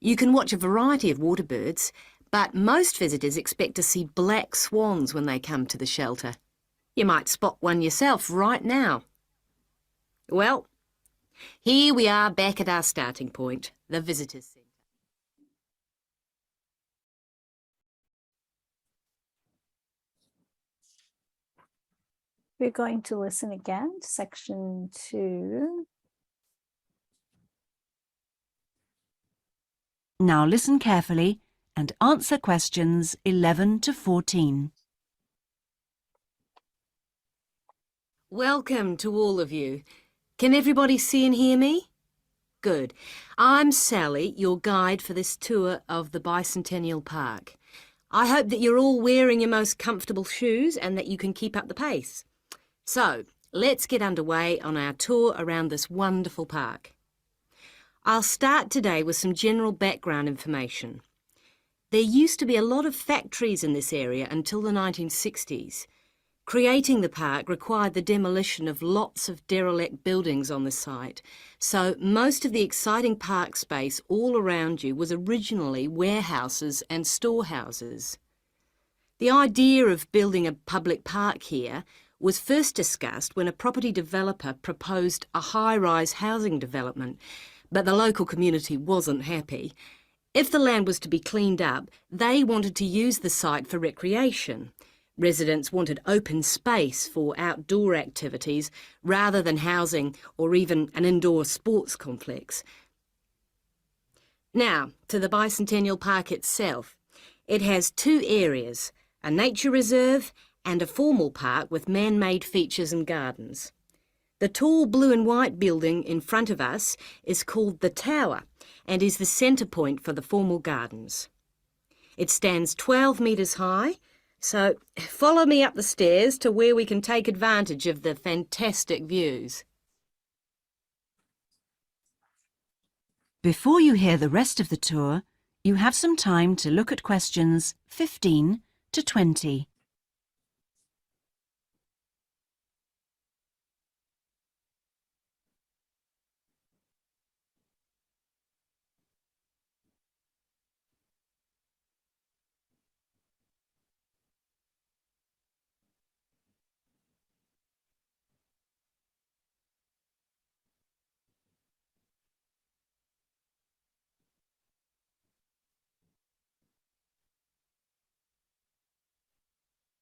You can watch a variety of waterbirds, but most visitors expect to see black swans when they come to the shelter. You might spot one yourself right now. Well, here we are back at our starting point, the Visitors Centre. We're going to listen again to section 2. Now listen carefully and answer questions 11 to 14. Welcome to all of you. Can everybody see and hear me? Good. I'm Sally, your guide for this tour of the Bicentennial Park. I hope that you're all wearing your most comfortable shoes and that you can keep up the pace. So, let's get underway on our tour around this wonderful park. I'll start today with some general background information. There used to be a lot of factories in this area until the 1960s. Creating the park required the demolition of lots of derelict buildings on the site, so most of the exciting park space all around you was originally warehouses and storehouses. The idea of building a public park here was first discussed when a property developer proposed a high-rise housing development, but the local community wasn't happy. If the land was to be cleaned up, they wanted to use the site for recreation. Residents wanted open space for outdoor activities rather than housing or even an indoor sports complex. Now, to the Bicentennial Park itself. It has 2 areas, a nature reserve and a formal park with man-made features and gardens. The tall blue and white building in front of us is called the Tower and is the centre point for the formal gardens. It stands 12 metres high, so follow me up the stairs to where we can take advantage of the fantastic views. Before you hear the rest of the tour, you have some time to look at questions 15 to 20.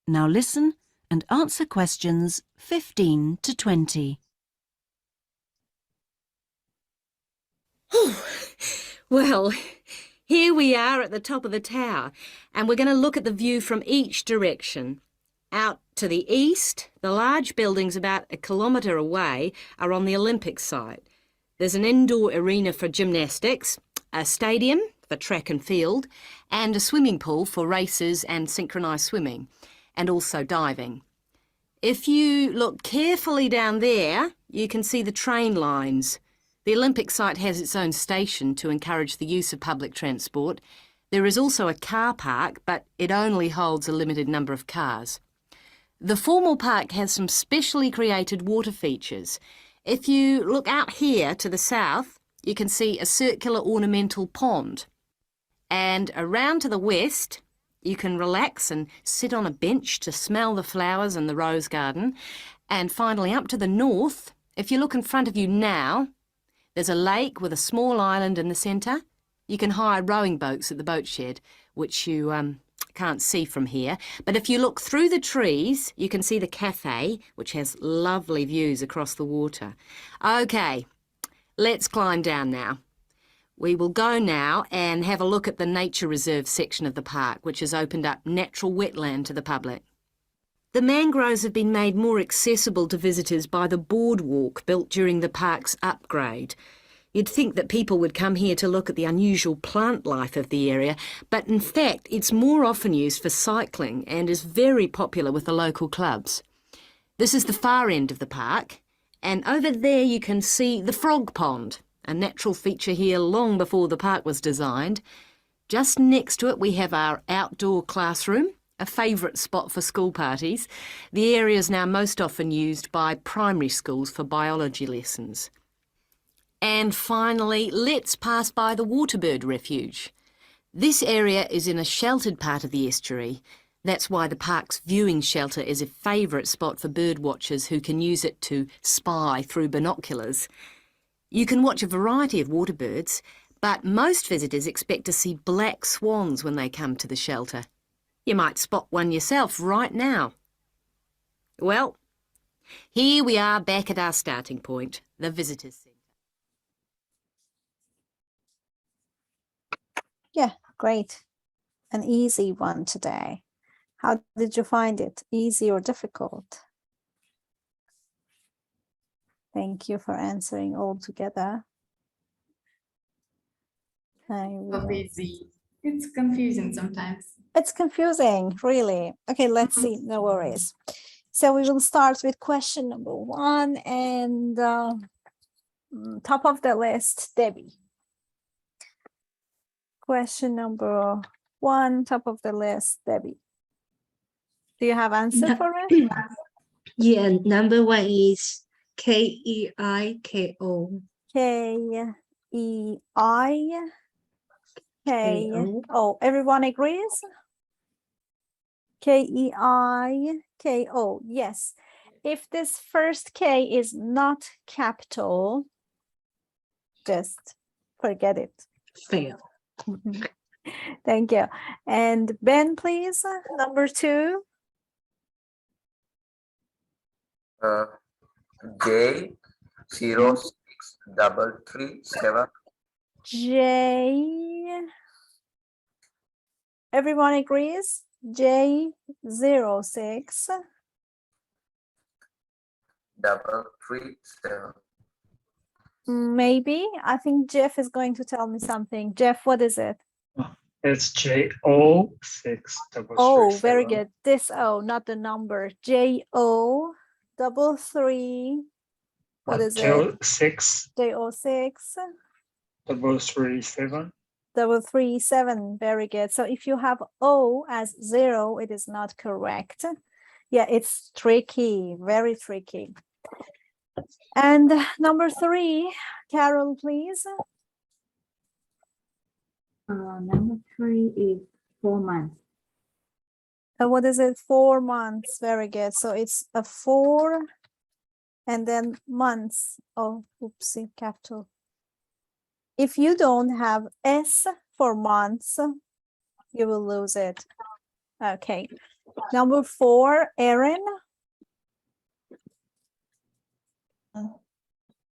Now listen and answer questions 15 to 20. Well, here we are at the top of the tower, and we're going to look at the view from each direction. Out to the east, the large buildings about 1 kilometre away are on the Olympic site. There's an indoor arena for gymnastics, a stadium for track and field, and a swimming pool for races and synchronised swimming, and also diving. If you look carefully down there, you can see the train lines. The Olympic site has its own station to encourage the use of public transport. There is also a car park, but it only holds a limited number of cars. The formal park has some specially created water features. If you look out here to the south, you can see a circular ornamental pond. And around to the west, you can relax and sit on a bench to smell the flowers in the rose garden. And finally, up to the north, if you look in front of you now, there's a lake with a small island in the centre. You can hire rowing boats at the boat shed, which you can't see from here. But if you look through the trees, you can see the cafe, which has lovely views across the water. OK, let's climb down now. We will go now and have a look at the nature reserve section of the park, which has opened up natural wetland to the public. The mangroves have been made more accessible to visitors by the boardwalk built during the park's upgrade. You'd think that people would come here to look at the unusual plant life of the area, but in fact it's more often used for cycling and is very popular with the local clubs. This is the far end of the park, and over there you can see the frog pond, a natural feature here long before the park was designed. Just next to it we have our outdoor classroom, a favourite spot for school parties. The area is now most often used by primary schools for biology lessons. And finally, let's pass by the Waterbird Refuge. This area is in a sheltered part of the estuary. That's why the park's viewing shelter is a favourite spot for bird watchers who can use it to spy through binoculars. You can watch a variety of water birds, but most visitors expect to see black swans when they come to the shelter. You might spot one yourself right now. Well, here we are back at our starting point, the Visitors Centre. Yeah, great. An easy one today. How did you find it? Easy or difficult? Thank you for answering all together. Easy. It's confusing sometimes. It's confusing, really. Okay, let's see. No worries. So we will start with question number 1 and top of the list, Debbie. Question number 1, top of the list, Debbie. Do you have answer for it? Yeah, number 1 is K-E-I-K-O. K-E-I-K-O. Everyone agrees? K-E-I-K-O. Yes. If this first K is not capital, just forget it. Fail. Thank you. And Ben, please, number 2. J06337. J. Everyone agrees? J06. 337. Maybe. I think Jeff is going to tell me something. Jeff, what is it? It's J06. Oh, very good. This O, not the number. J033. What is it? J06. J06. 337. 337. Very good. So if you have O as 0, it is not correct. Yeah, it's tricky, very tricky. And number 3, Carol, please. Number 3 is 4 months. What is it? 4 months. Very good. So it's a 4 and then months. Oh, oopsie, capital. If you don't have S for months, you will lose it. Okay. Number 4, Erin.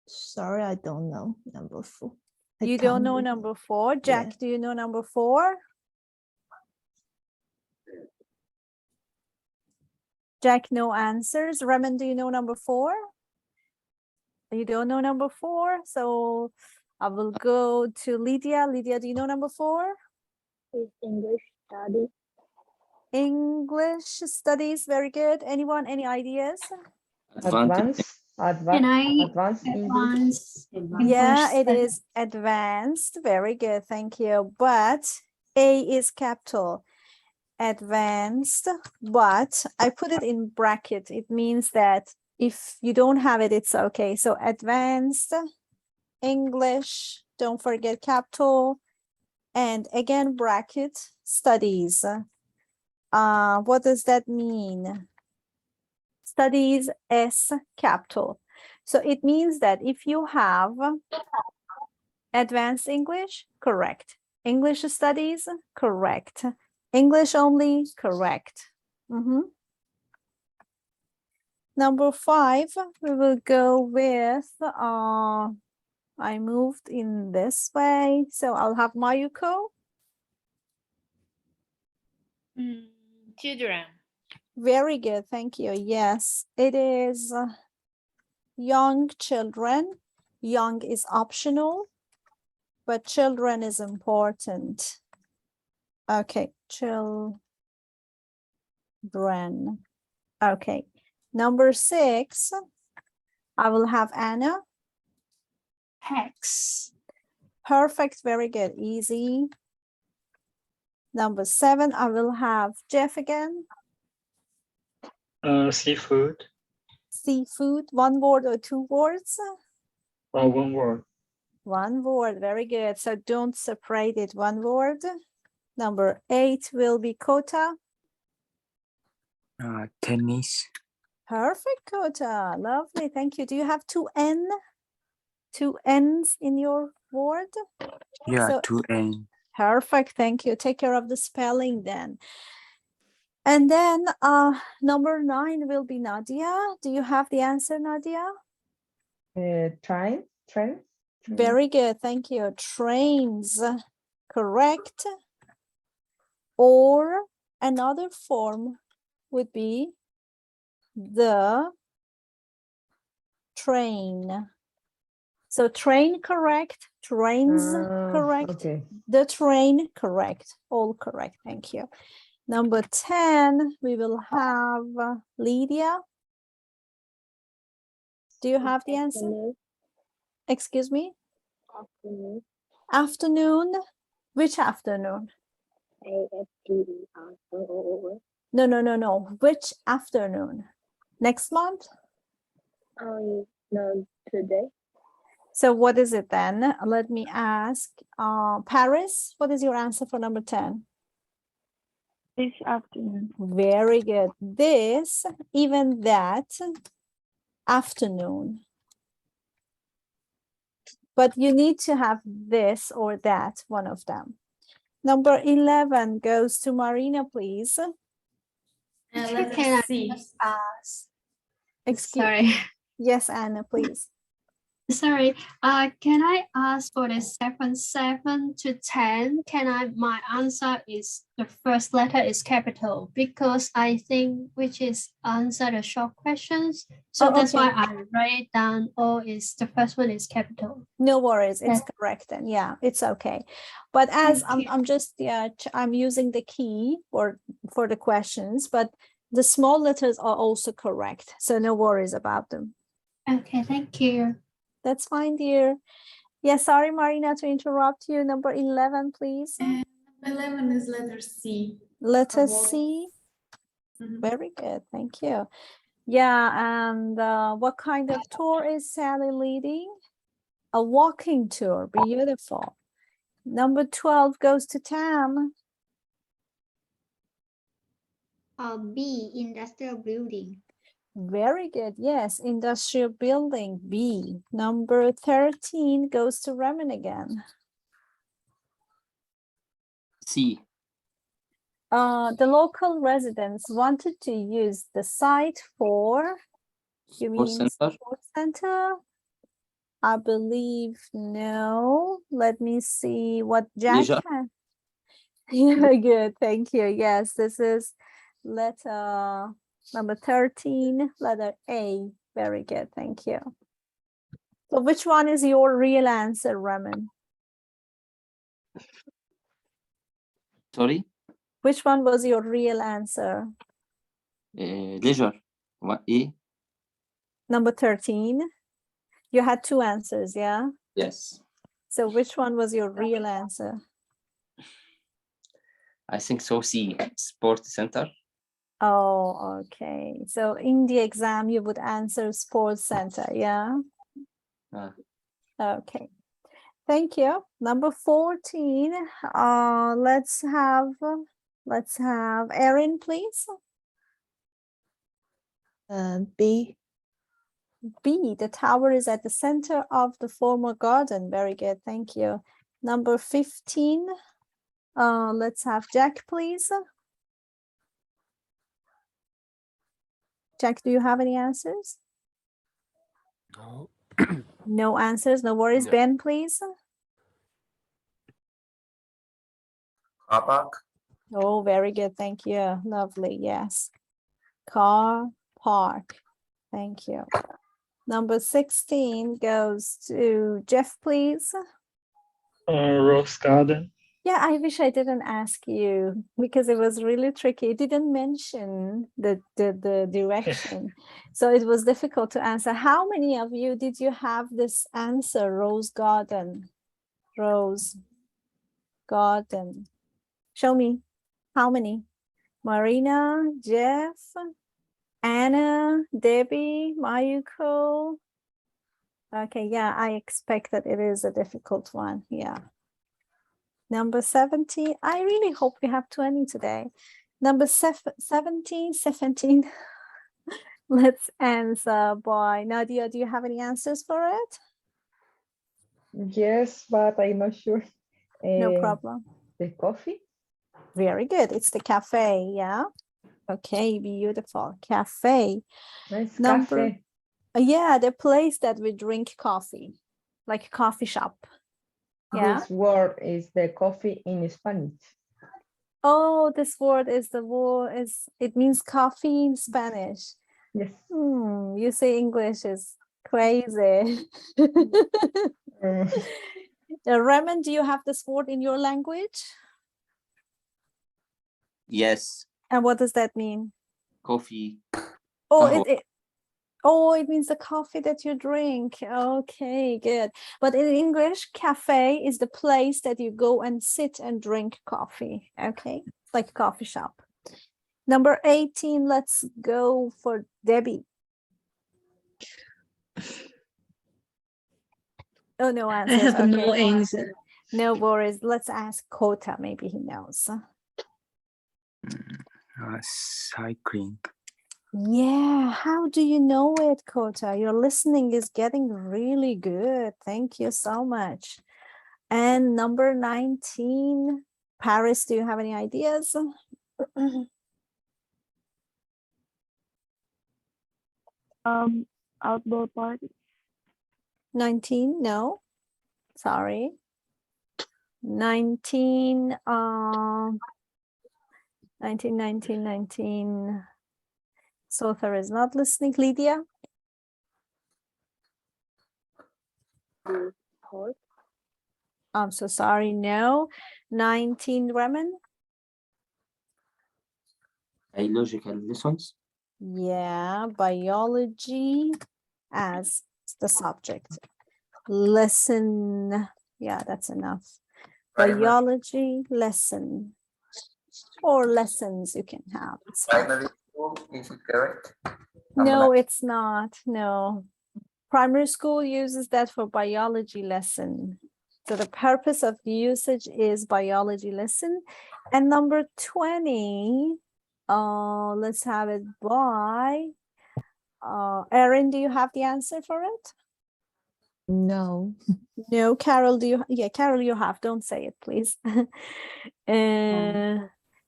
Sorry, I don't know number 4. You don't know number 4. Jack, Yeah. do you know number 4? Jack, no answers. Raman, do you know number 4? You don't know number 4. So I will go to Lydia. Lydia, do you know number 4? It's English study. English studies, very good. Anyone, any ideas? Can I advance? Yeah, it is advanced. Very good, thank you. But A is capital. Advanced, but I put it in bracket. It means that if you don't have it, it's okay. So advanced English, don't forget capital, and again bracket, studies. What does that mean? Studies S capital. So it means that if you have advanced English, correct. English studies, correct. English only, correct. Number 5, we will go with, I moved in this way, so I'll have Mayuko. Children. Very good, thank you. Yes, it is young children. Young is optional, but children is important. Okay, children. Okay, number 6, I will have Anna. Hex. Perfect, very good, easy. Number 7, I will have Jeff again. Seafood. Seafood, 1 word or 2 words? 1 word. 1 word, very good. So don't separate it, 1 word. Number 8 will be Kota. Tennis. Perfect, Kota. Lovely, thank you. Do you have 2 N's in your word? Yeah, So, 2 N. perfect, thank you. Take care of the spelling then. And then number 9 will be Nadia. Do you have the answer, Nadia? Train. Very good, thank you. Trains, correct. Or another form would be the train. So train, correct. Trains, correct. Okay. The train, correct. All correct, thank you. Number 10, we will have Lydia. Do you have the answer? Afternoon. Excuse me? Afternoon. Afternoon? Which afternoon? AFTER. No. Which afternoon? Next month? No, today. So what is it then? Let me ask. Paris, what is your answer for number 10? This afternoon. Very good. This, even that, afternoon. But you need to have this or that, one of them. Number 11 goes to Marina, please. Let's see. Sorry. Yes, Anna, please. Sorry. Can I ask for the 7 to 10? My answer is the first letter is capital because I think which is answer the short questions. So that's why I write down the first one is capital. No worries, it's correct then. Yeah, it's okay. But as I'm using the key for the questions, but the small letters are also correct. So no worries about them. Okay, thank you. That's fine, dear. Yeah, sorry, Marina, to interrupt you. Number 11, please. 11 is letter C. Letter C. Very good, thank you. Yeah, and what kind of tour is Sally leading? A walking tour, beautiful. Number 12 goes to Tam. B, industrial building. Very good. Yes, industrial building, B. Number 13 goes to Raman again. C. The local residents wanted to use the site for, you mean sports center? I believe no. Let me see what Jack Leisure. had. Yeah, good. Thank you. Yes, this is letter number 13, letter A. Very good. Thank you. So which one is your real answer, Raman? Sorry? Which one was your real answer? Leisure. What, E? Number 13. You had two answers, yeah? Yes. So which one was your real answer? I think so, C. Sports center. Oh, okay. So in the exam, you would answer sports center, yeah? Okay. Thank you. Number 14. Let's have Erin, please. B. B. The tower is at the center of the former garden. Very good. Thank you. Number 15. Let's have Jack, please. Jack, do you have any answers? No. No answers. No worries. Yeah. Ben, please. Car park. Oh, very good. Thank you. Lovely. Yes. Car park. Thank you. Number 16 goes to Jeff, please. Rose garden. Yeah, I wish I didn't ask you because it was really tricky. It didn't mention the direction. So it was difficult to answer. How many of you did you have this answer, Rose Garden? Rose Garden. Show me. How many? Marina, Jeff, Anna, Debbie, Mayuko. Okay, yeah, I expect that it is a difficult one. Yeah. Number 70. I really hope we have 20 today. Number 17. Let's answer by Nadia. Do you have any answers for it? Yes, but I'm not sure. No problem. The coffee? Very good. It's the cafe, yeah. Okay, beautiful. Cafe. Nice Number, cafe. yeah, the place that we drink coffee, like a coffee shop. Yeah. This word is the coffee in Spanish. Oh, this word is it means coffee in Spanish. Yes. You say English is crazy. Raman, do you have this word in your language? Yes. And what does that mean? Coffee. Oh, Kahwa. it means the coffee that you drink. Okay, good. But in English, cafe is the place that you go and sit and drink coffee. Okay, like a coffee shop. Number 18, let's go for Debbie. Oh, no answers. I have okay. no answer. No worries. Let's ask Kota. Maybe he knows. Cycling. Yeah, how do you know it, Kota? Your listening is getting really good. Thank you so much. And number 19, Paris, do you have any ideas? Outdoor party. 19, no. Sorry. 19, 19. Sothar is not listening. Lydia? I'm so sorry. No. 19, Raman? Biological lessons. Yeah, biology as the subject. Lesson. Yeah, that's enough. Biology lesson. Or lessons you can have. Primary school, is it correct? No, it's not. No. Primary school uses that for biology lesson. So the purpose of the usage is biology lesson. And number 20, let's have it by Erin, do you have the answer for it? No. No. Carol, do you? Yeah, Carol, you have. Don't say it, please.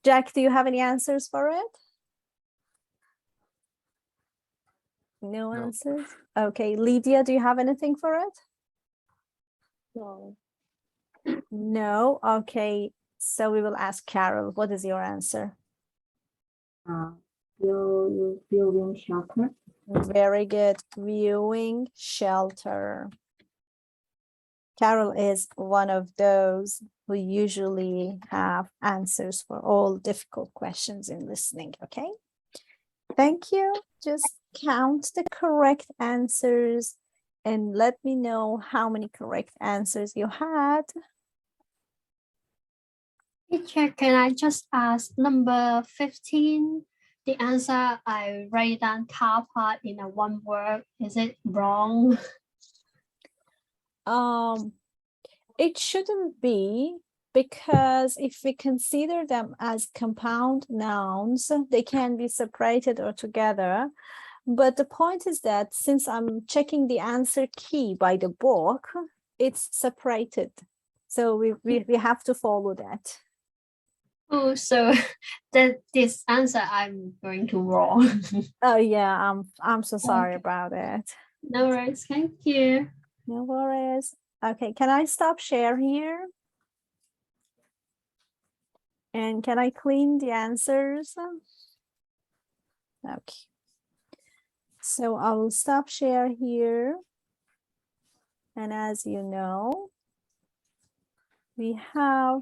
Jack, do you have any answers for it? No answers? Okay, Lydia, do you have anything for it? No. No? Okay, so we will ask Carol. What is your answer? Viewing shelter. Very good. Viewing shelter. Carol is one of those who usually have answers for all difficult questions in listening, okay? Thank you. Just count the correct answers and let me know how many correct answers you had. Teacher, can I just ask number 15? The answer I write down car part in a one word. Is it wrong? It shouldn't be, because if we consider them as compound nouns, they can be separated or together. But the point is that since I'm checking the answer key by the book, it's separated. So we have to follow that. Oh, so this answer I'm going to wrong. Oh yeah, I'm so sorry about it. No worries, thank you. No worries. Okay, can I stop share here? And can I clean the answers? Okay. So I will stop share here. And as you know, we have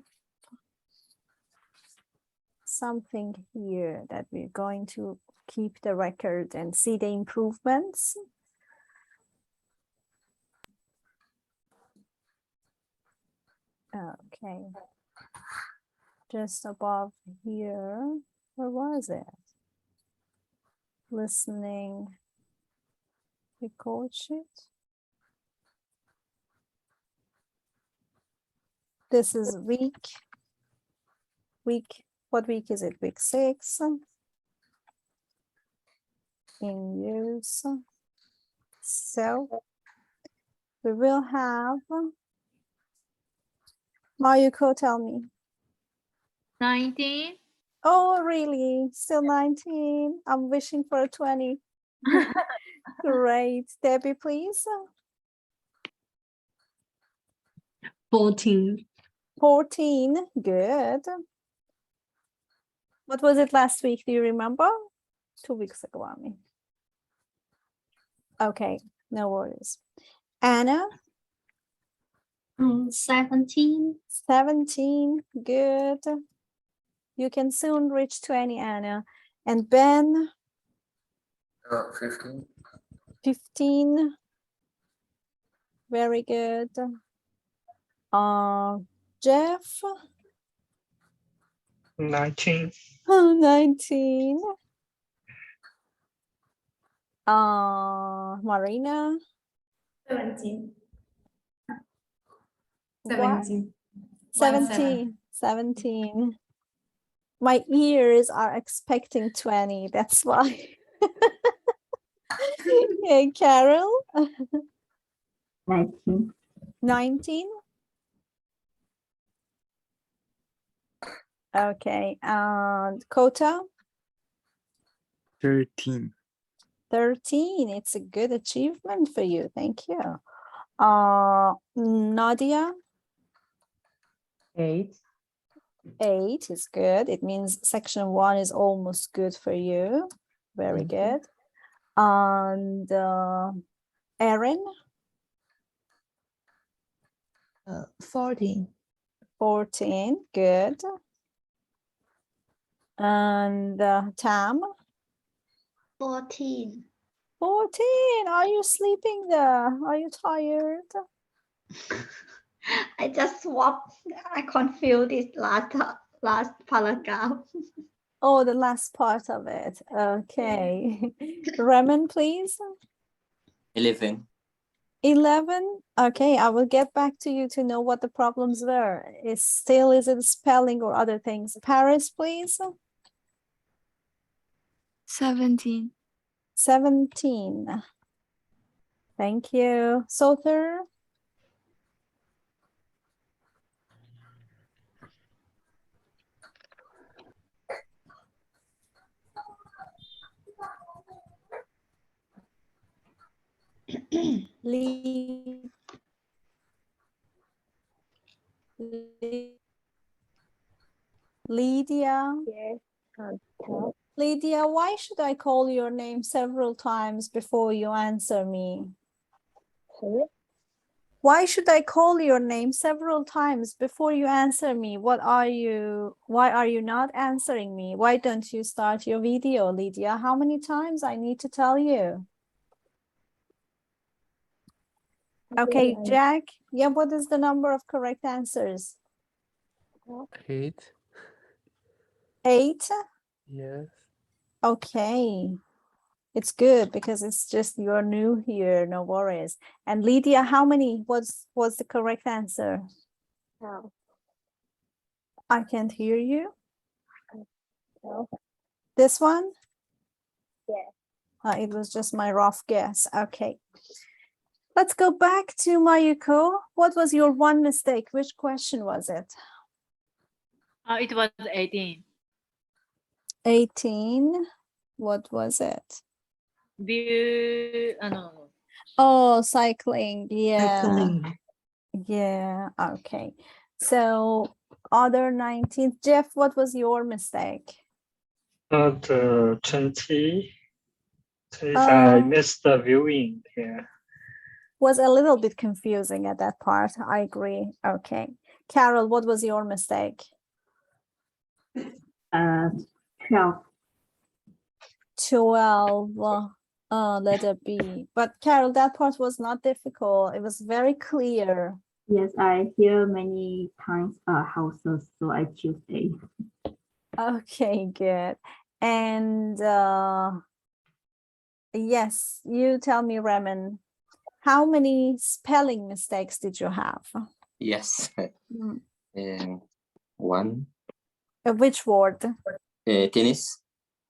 something here that we're going to keep the record and see the improvements. Okay. Just above here, where was it? Listening, record sheet. This is week, what week is it? Week 6 in use. So we will have, Mayuko, tell me. 19. Oh, really? Still 19? I'm wishing for a 20. Great. Debbie, please. 14. 14. Good. What was it last week? Do you remember? 2 weeks ago, I mean. Okay, no worries. Anna? 17. 17. Good. You can soon reach 20, Anna. And Ben? 15. 15. Very good. Jeff? 19. Oh, 19. Marina? 17. What? 17. 17. 17. My ears are expecting 20. That's why. Okay, Carol? 19. 19. Okay, and Kota? 13. 13. It's a good achievement for you. Thank you. Nadia? 8. 8 is good. It means section 1 is almost good for you. Very good. And Erin? 14. 14. Good. And Tam? 14. 14. Are you sleeping there? Are you tired? I just swapped. I confused this last paragraph. Oh, the last part of it. Okay. Raman, please. 11. 11. Okay, I will get back to you to know what the problems were. Is it spelling or other things? Paris, please. 17. 17. Thank you. Sothar? Lydia. Yes. Lydia, why should I call your name several times before you answer me? Sorry? Why should I call your name several times before you answer me? Why are you not answering me? Why don't you start your video, Lydia? How many times I need to tell you? Okay, Jack. Yeah, what is the number of correct answers? 8. 8? Yes. Okay. It's good because it's just you're new here, no worries. And Lydia, how many was the correct answer? No. I can't hear you. No. This one? Yeah. It was just my rough guess. Okay. Let's go back to Mayuko. What was your one mistake? Which question was it? It was 18. 18. What was it? View, no. Oh, cycling. Yeah. Cycling. Yeah. Okay. So other 19. Jeff, what was your mistake? 20. I missed the viewing here. Was a little bit confusing at that part. I agree. Okay. Carol, what was your mistake? 12. 12. Letter B. But Carol, that part was not difficult. It was very clear. Yes, I hear many times houses, so I choose A. Okay, good. And yes, you tell me, Raman, how many spelling mistakes did you have? Yes. Mm. 1. Which word? Tennis.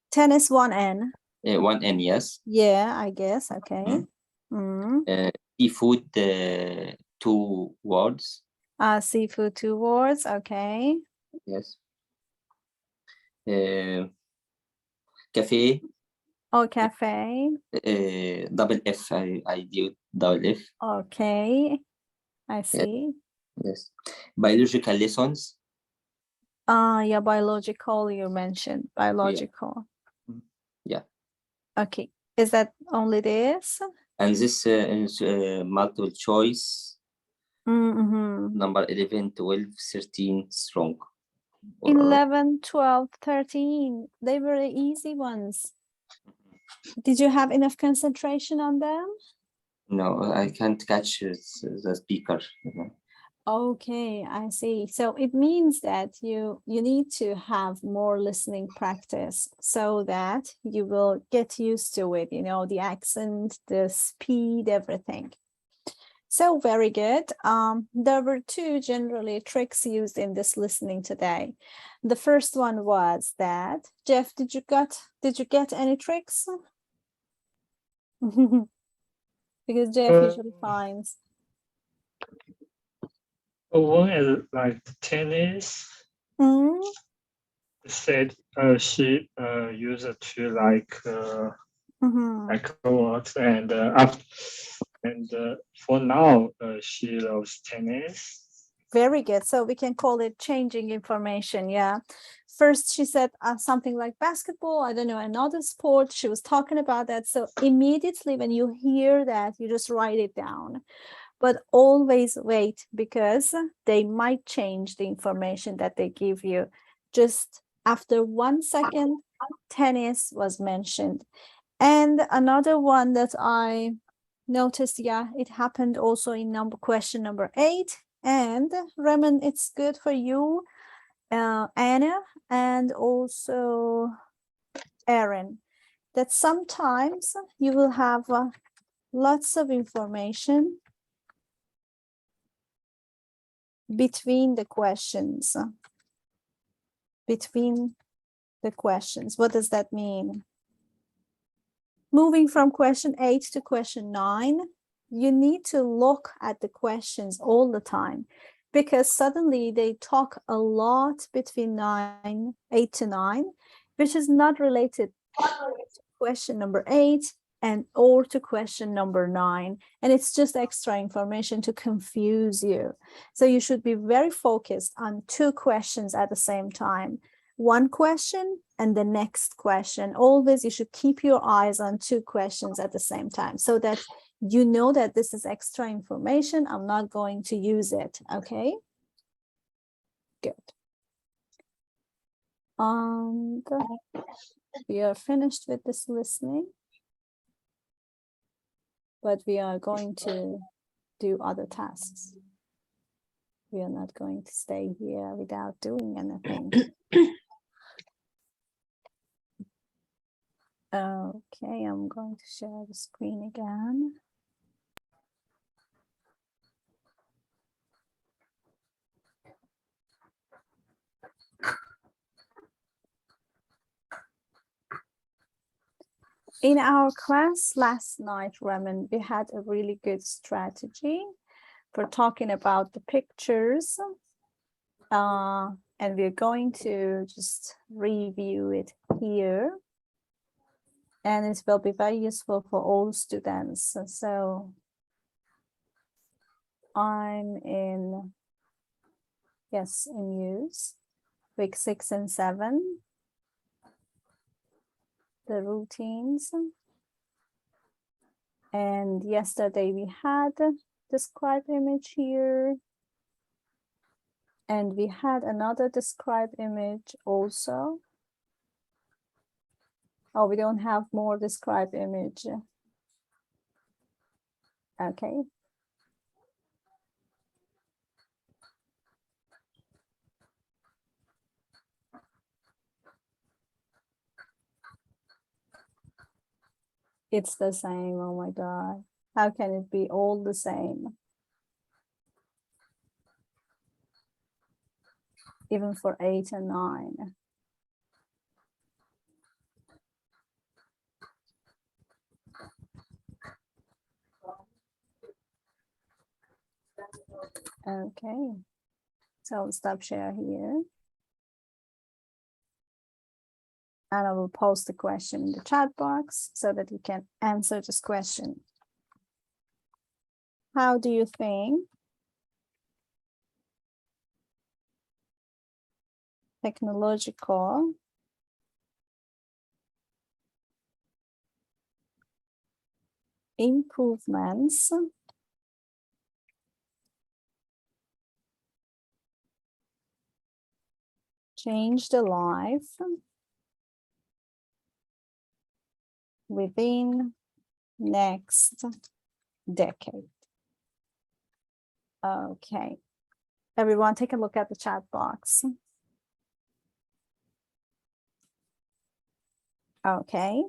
Tennis, 1N. 1 N, yes. Yeah, I guess. Okay. Seafood, 2 words. Seafood, 2 words. Okay. Yes. Cafe. Oh, cafe. Double F. I do double F. Okay. I see. Yes. Biological lessons. Yeah, biological, you mentioned. Biological. Yeah. Okay. Is that only this? And this is multiple choice. Number 11, 12, 13, strong. 11, 12, 13. They were the easy ones. Did you have enough concentration on them? No, I can't catch the speaker. Okay, I see. So it means that you need to have more listening practice so that you will get used to it, you know, the accent, the speed, everything. So very good. There were 2 generally tricks used in this listening today. The first one was that, Jeff, did you get any tricks? Because Jeff usually finds. One is like tennis. Said she used it to like what and for now she loves tennis. Very good. So we can call it changing information. Yeah. First, she said something like basketball. I don't know, another sport. She was talking about that. So immediately when you hear that, you just write it down. But always wait, because they might change the information that they give you. Just after 1 second, tennis was mentioned. And another one that I noticed, yeah, it happened also in question number 8. And Raman, it's good for you, Anna, and also Aaron, that sometimes you will have lots of information between the questions. Between the questions. What does that mean? Moving from question 8 to question 9, you need to look at the questions all the time, because suddenly they talk a lot between 8 to 9, which is not related to question number 8 and or to question number 9, and it's just extra information to confuse you. So you should be very focused on 2 questions at the same time. 1 question and the next question. Always you should keep your eyes on 2 questions at the same time so that you know that this is extra information. I'm not going to use it. Okay, good. And we are finished with this listening, but we are going to do other tasks. We are not going to stay here without doing anything. Okay, I'm going to share the screen again. In our class last night, Raman, we had a really good strategy for talking about the pictures. And we're going to just review it here. And it will be very useful for all students. So I'm in, yes, in use, week 6 and 7. The routines, and yesterday we had describe image here, and we had another describe image also. Oh, we don't have more describe image. Okay. It's the same. Oh my God. How can it be all the same? Even for 8 and 9. Okay. So I'll stop share here. And I will post the question in the chat box so that you can answer this question. How do you think technological improvements change the life within next decade? Okay, everyone take a look at the chat box. Okay,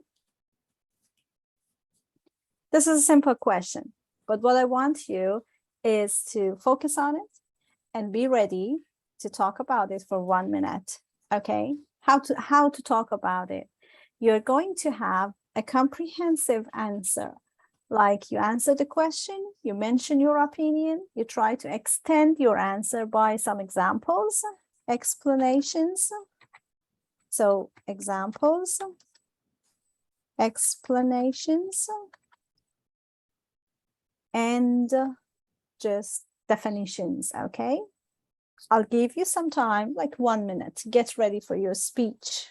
this is a simple question, but what I want you is to focus on it and be ready to talk about it for 1 minute. Okay, how to talk about it? You're going to have a comprehensive answer. Like you answer the question, you mention your opinion, you try to extend your answer by some examples, explanations. So examples, explanations, and just definitions, okay? I'll give you some time, like 1 minute. Get ready for your speech.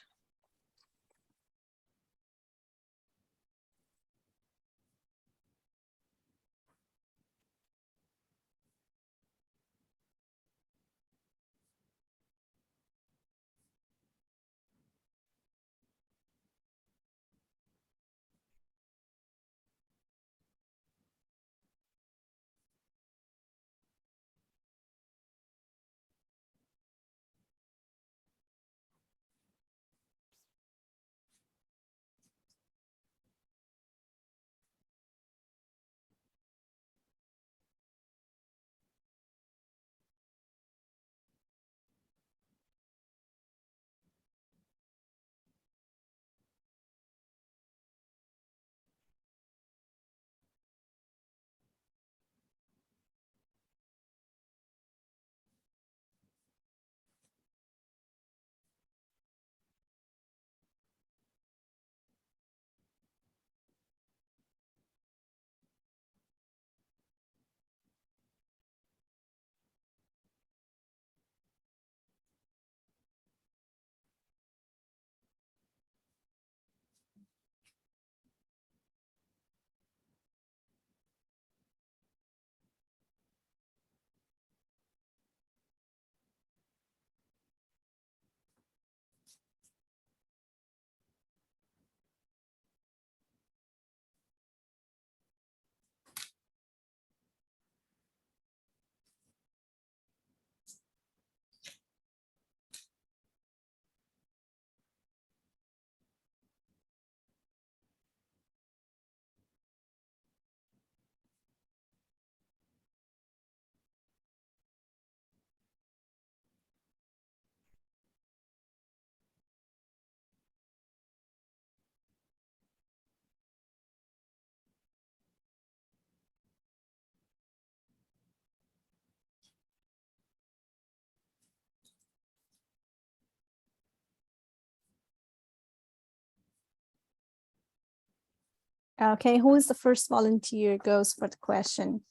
Okay, who is the first volunteer goes for the question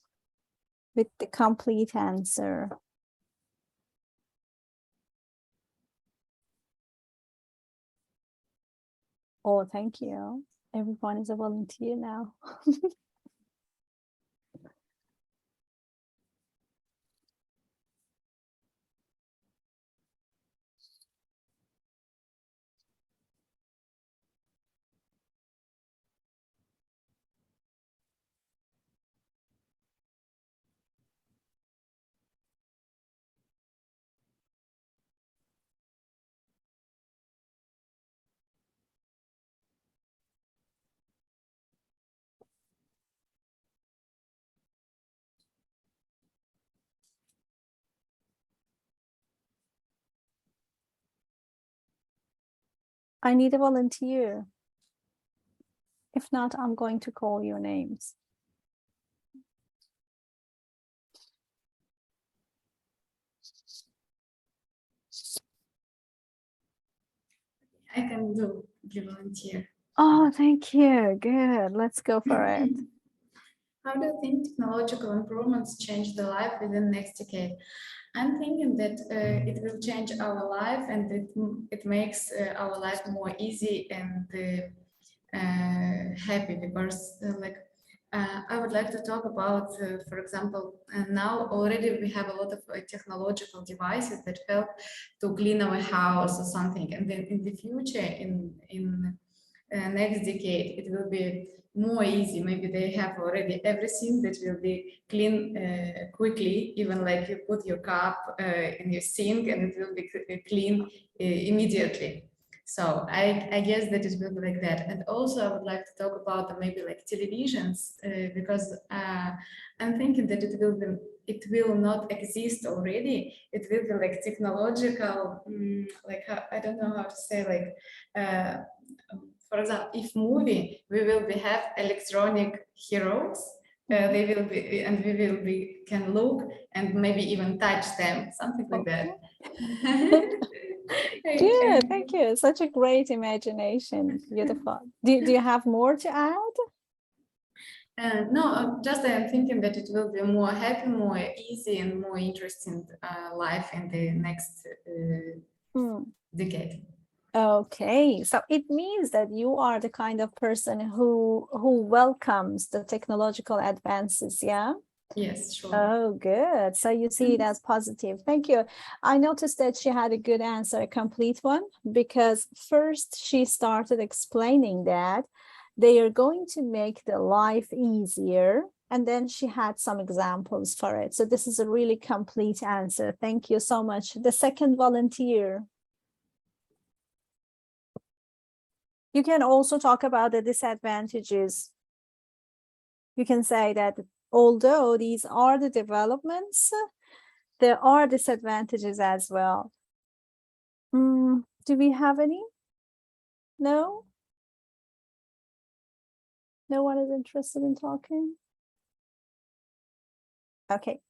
with the complete answer? Oh, thank you. Everyone is a volunteer now. I need a volunteer. If not, I'm going to call your names. I can do the volunteer. Oh, thank you. Good. Let's go for it. How do you think technological improvements change the life within the next decade? I'm thinking that it will change our life, and it makes our life more easy and happy, because I would like to talk about, for example, now already we have a lot of technological devices that help to clean our house or something, and then in the future, in next decade, it will be more easy. Maybe they have already everything that will be clean quickly, even like you put your cup in your sink and it will be clean immediately. So I guess that it will be like that. And also I would like to talk about maybe like televisions, because I'm thinking that it will not exist already. It will be like technological, like I don't know how to say, like for example, if movie, we will have electronic heroes. They will be, and we will be can look and maybe even touch them, something like that. Good, thank you. Such a great imagination. Beautiful. Do you have more to add? No, just I'm thinking that it will be more happy, more easy, and more interesting life in the next decade. Okay, so it means that you are the kind of person who welcomes the technological advances, yeah? Yes, sure. Oh, good. So you see it as positive. Thank you. I noticed that she had a good answer, a complete one, because first she started explaining that they are going to make the life easier, and then she had some examples for it. So this is a really complete answer. Thank you so much. The second volunteer. You can also talk about the disadvantages. You can say that although these are the developments, there are disadvantages as well. Do we have any? No? No one is interested in talking? Okay.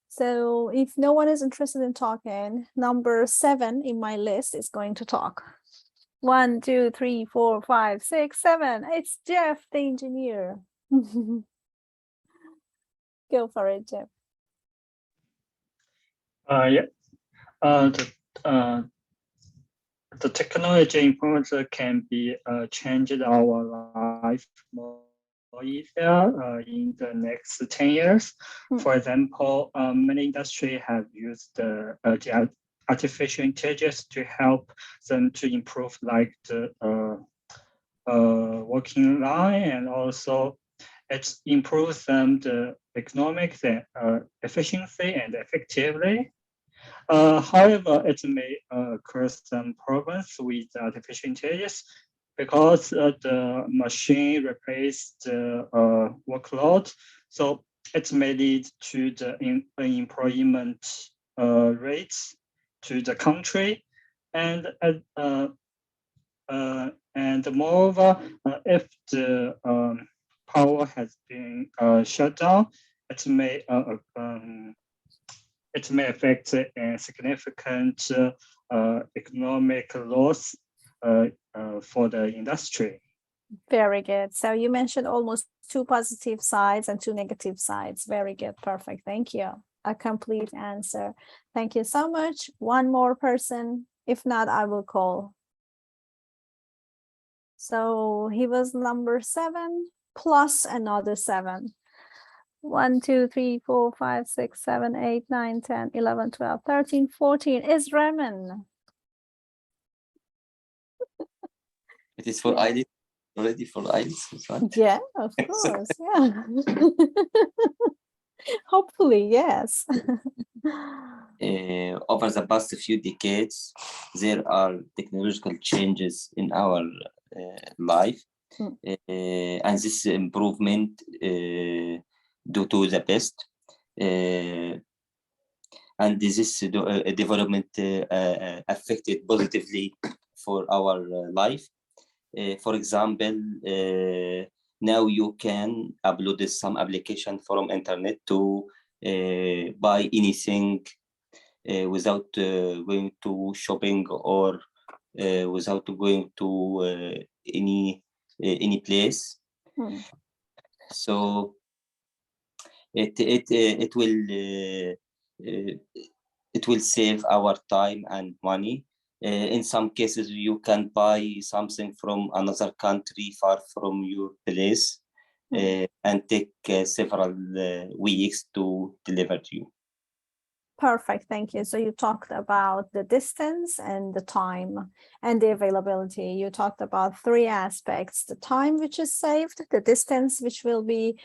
So if no one is interested in talking, number 7 in my list is going to talk. 1, 2, 3, 4, 5, 6, 7. It's Jeff, the engineer. Go for it, Jeff. The technology improvements can be changed our life more easier in the next 10 years. For example, many industries have used the artificial intelligence to help them to improve like the working line, and also it improves them the economics and efficiency and effectively. However, it may cause some problems with artificial intelligence because the machine replaces the workload. So it may lead to the unemployment rates to the country, and moreover, if the power has been shut down, it may affect a significant economic loss for the industry. Very good. So you mentioned almost 2 positive sides and 2 negative sides. Very good. Perfect. Thank you. A complete answer. Thank you so much. One more person. If not, I will call. So he was number 7 plus another 7. 1, 2, 3, 4, 5, 6, 7, 8, 9, 10, 11, 12, 13, 14 is Raymond. It is for IELTS, already for IELTS, right? Yeah, of course. Yeah. Hopefully, yes. Over the past few decades, there are technological changes in our life, and this improvement due to the best, and this development affected positively for our life. For example, now you can upload some application from internet to buy anything without going to shopping or without going to any place. So it will save our time and money. In some cases, you can buy something from another country far from your place and take several weeks to deliver to you. Perfect, thank you. So you talked about the distance and the time and the availability. You talked about 3 aspects: the time which is saved, the distance which will be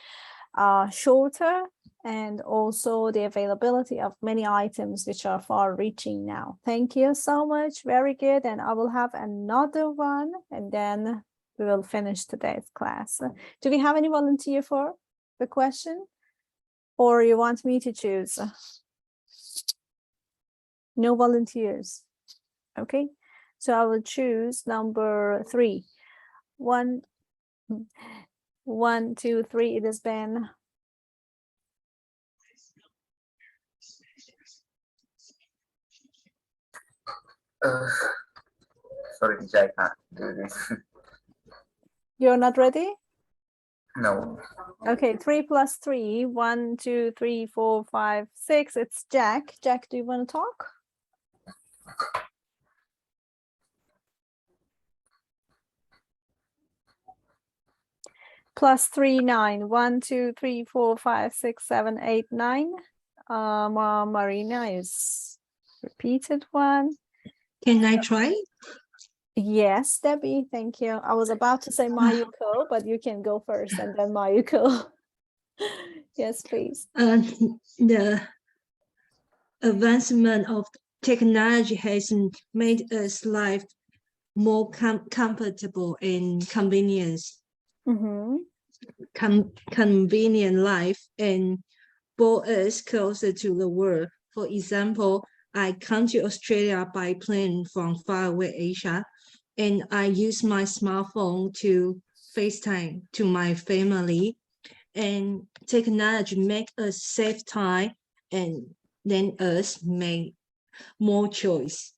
shorter, and also the availability of many items which are far-reaching now. Thank you so much, very good. And I will have another one and then we will finish today's class. Do we have any volunteer for the question, or you want me to choose? No volunteers. Okay, so I will choose number 3. 1, 2, 3. It has been sorry, I can't do this. You're not ready? No. Okay, 3 plus 3. 1, 2, 3, 4, 5, 6. It's Jack. Jack, do you want to talk? Plus 3, 9. 1, 2, 3, 4, 5, 6, 7, 8, 9. Marina is repeated one. Can I try? Yes, Debbie, thank you. I was about to say Mayuko, but you can go first and then Mayuko. Yes, please. The advancement of technology has made us life more comfortable and convenience. Convenient life and brought us closer to the world. For example, I come to Australia by plane from faraway Asia, and I use my smartphone to FaceTime to my family. And technology make us save time and then us make more choice.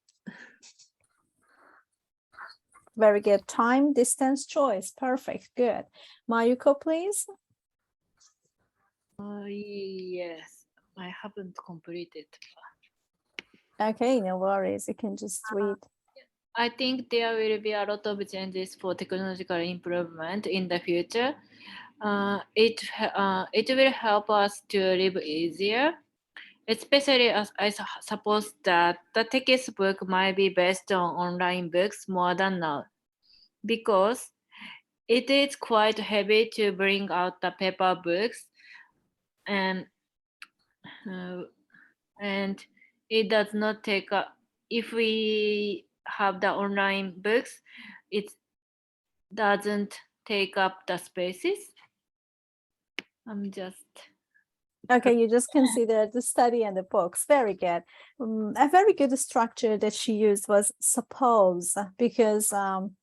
Very good. Time, distance, choice. Perfect. Good. Mayuko, please. Yes, I haven't completed. Okay, no worries. You can just read. I think there will be a lot of changes for technological improvement in the future. It will help us to live easier, especially as I suppose that the textbook might be based on online books more than now, because it is quite heavy to bring out the paper books, and it does not take if we have the online books, it doesn't take up the spaces. I'm just Okay, you just consider the study and the books. Very good. A very good structure that she used was suppose, because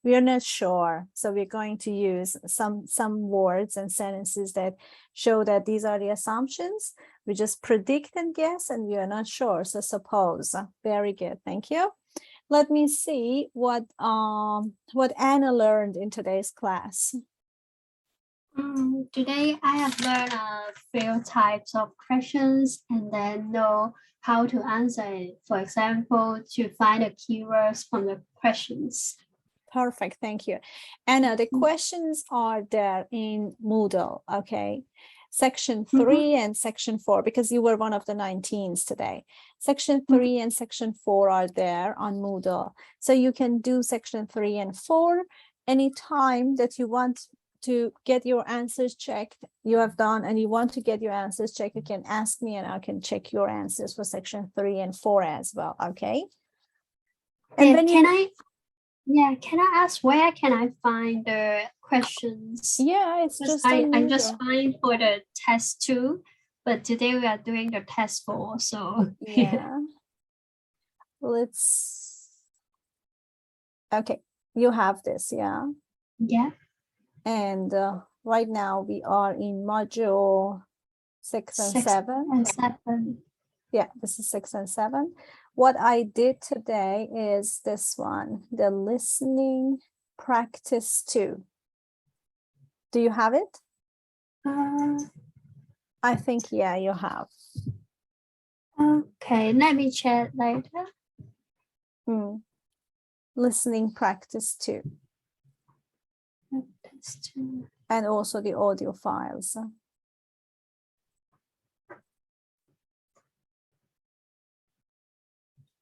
we are not sure. So we're going to use some words and sentences that show that these are the assumptions. We just predict and guess, and we are not sure. So suppose. Very good. Thank you. Let me see what Anna learned in today's class. Today I have learned a few types of questions and then know how to answer it. For example, to find the keywords from the questions. Perfect, thank you. Anna, the questions are there in Moodle, okay? Section 3 and section 4, because you were one of the 19s today. Section 3 and section 4 are there on Moodle. So you can do section 3 and 4 anytime that you want to get your answers checked. You have done and you want to get your answers checked, you can ask me and I can check your answers for section 3 and 4 as well, okay? And yeah, then can I ask where can I find the questions? Yeah, it's just I just find for the test 2, but today we are doing the test 4, so yeah. Okay, you have this, yeah? Yeah. And right now we are in module 6 and 7. And 7. Yeah, this is 6 and 7. What I did today is this one, the listening practice 2. Do you have it? I think, yeah, you have. Okay, let me check later. Listening practice 2. And also the audio files.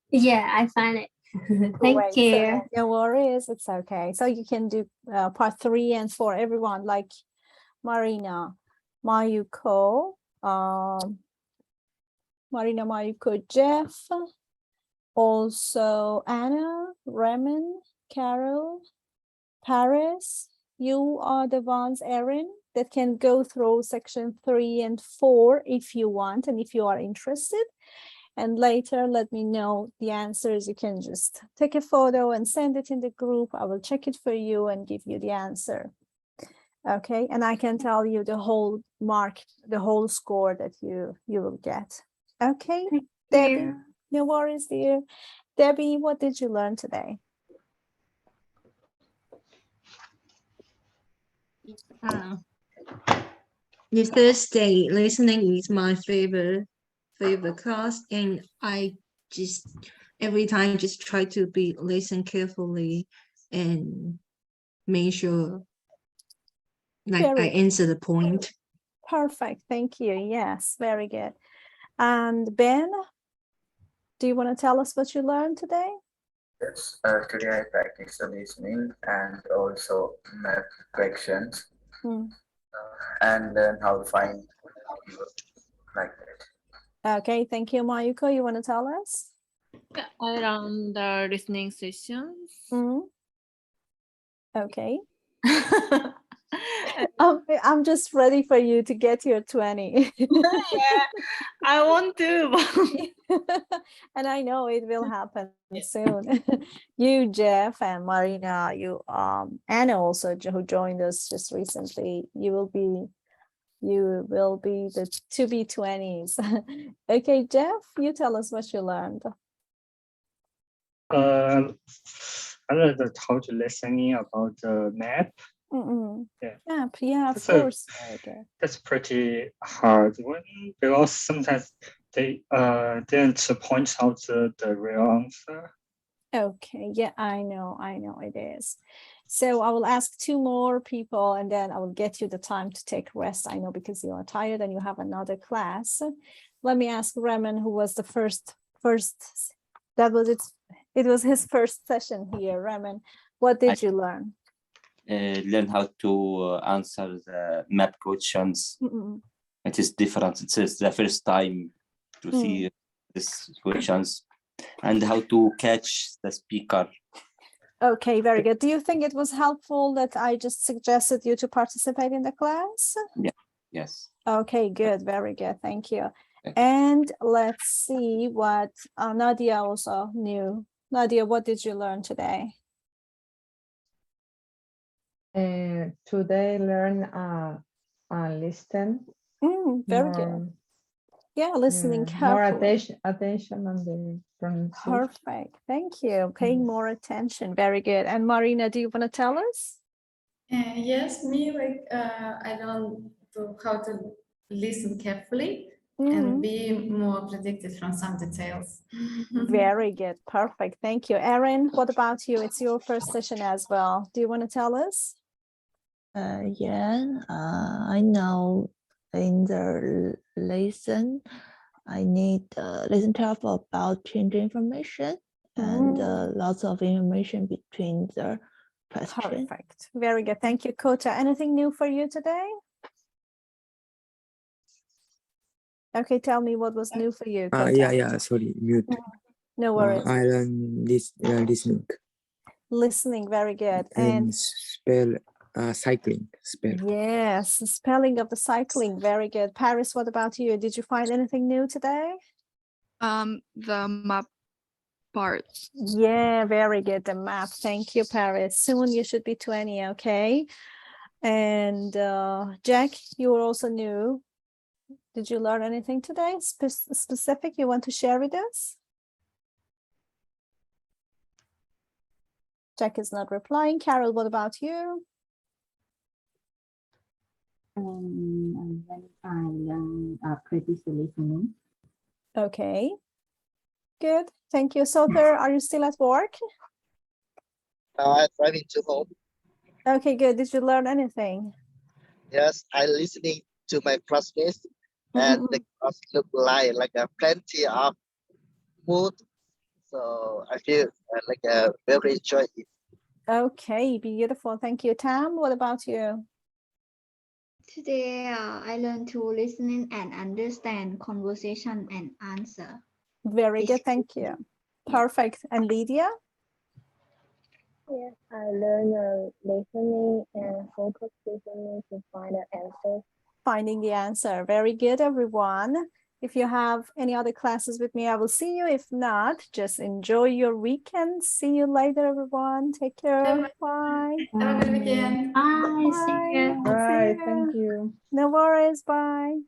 Yeah, I find it. Thank you. So, no worries, it's okay. So you can do part 3 and 4, everyone, like Marina, Mayuko, Jeff, also Anna, Raymond, Carol, Paris. You are the ones, Erin, that can go through section 3 and 4 if you want and if you are interested. And later, let me know the answers. You can just take a photo and send it in the group. I will check it for you and give you the answer. Okay, and I can tell you the whole mark, the whole score that you will get. Okay, Debbie, no worries, dear. Debbie, what did you learn today? The Thursday listening is my favorite class, and I just every time just try to listen carefully and make sure I answer the point. Perfect, thank you. Yes, very good. And Ben, do you want to tell us what you learned today? Yes, today I practiced the listening and also math questions and learn how to find like that. Okay, thank you, Mayuko. You want to tell us? Around the listening sessions. Okay. I'm just ready for you to get your 20. Yeah, I want to. And I know it will happen soon. You, Jeff, and Marina, you Anna also, who joined us just recently, you will be the to-be 20s. Okay, Jeff, you tell us what you learned. I learned how to listening about the map. Yeah, of course. Okay. That's pretty hard because sometimes they didn't point out the real answer. Okay, yeah, I know it is. So I will ask 2 more people and then I will get you the time to take rest. I know because you are tired and you have another class. Let me ask Raman, who was the first, that was it was his first session here. Raman, what did you learn? Learn how to answer the map questions. It is different. It's the first time to see these questions and how to catch the speaker. Okay, very good. Do you think it was helpful that I just suggested you to participate in the class? Yeah. Yes. Okay, good. Very good. Thank you. And let's see what Nadia also knew. Nadia, what did you learn today? Today learn listen. Very good. Yeah, listening More carefully. attention on the pronunciation. Perfect. Thank you. Paying more attention. Very good. And Marina, do you want to tell us? Yes, me, like, I learned how to listen carefully and be more predictive from some details. Very good. Perfect. Thank you. Erin, what about you? It's your first session as well. Do you want to tell us? I know in the lesson, I need listen careful about change information and lots of information between the questions. Perfect. Very good. Thank you, Kota. Anything new for you today? Okay, tell me what was new for you, Kota. Sorry, mute. No worries. I learn listening. Listening, very good. And spell cycling. Spell. Yes, the spelling of the cycling, very good. Paris, what about you? Did you find anything new today? The map part. Yeah, very good. The map. Thank you, Paris. Soon you should be 20, okay? And Jack, you were also new. Did you learn anything today specific you want to share with us? Jack is not replying. Carol, what about you? I learned critical listening. Okay, good. Thank you. Sothar, are you still at work? I'm driving to home. Okay, good. Did you learn anything? Yes, I listening to my classmates, and the class look like a plenty of mood. So I feel like a very enjoy it. Okay, beautiful. Thank you. Tam, what about you? Today, I learned to listen and understand conversation and answer. Very good. Thank you. Perfect. And Lydia? Yes, I learned listening and focus listening to find the answer. Finding the answer. Very good, everyone. If you have any other classes with me, I will see you. If not, just enjoy your weekend. See you later, everyone. Take care. Bye. Have a good weekend. Bye. See you. Bye. Thank you. No worries. Bye.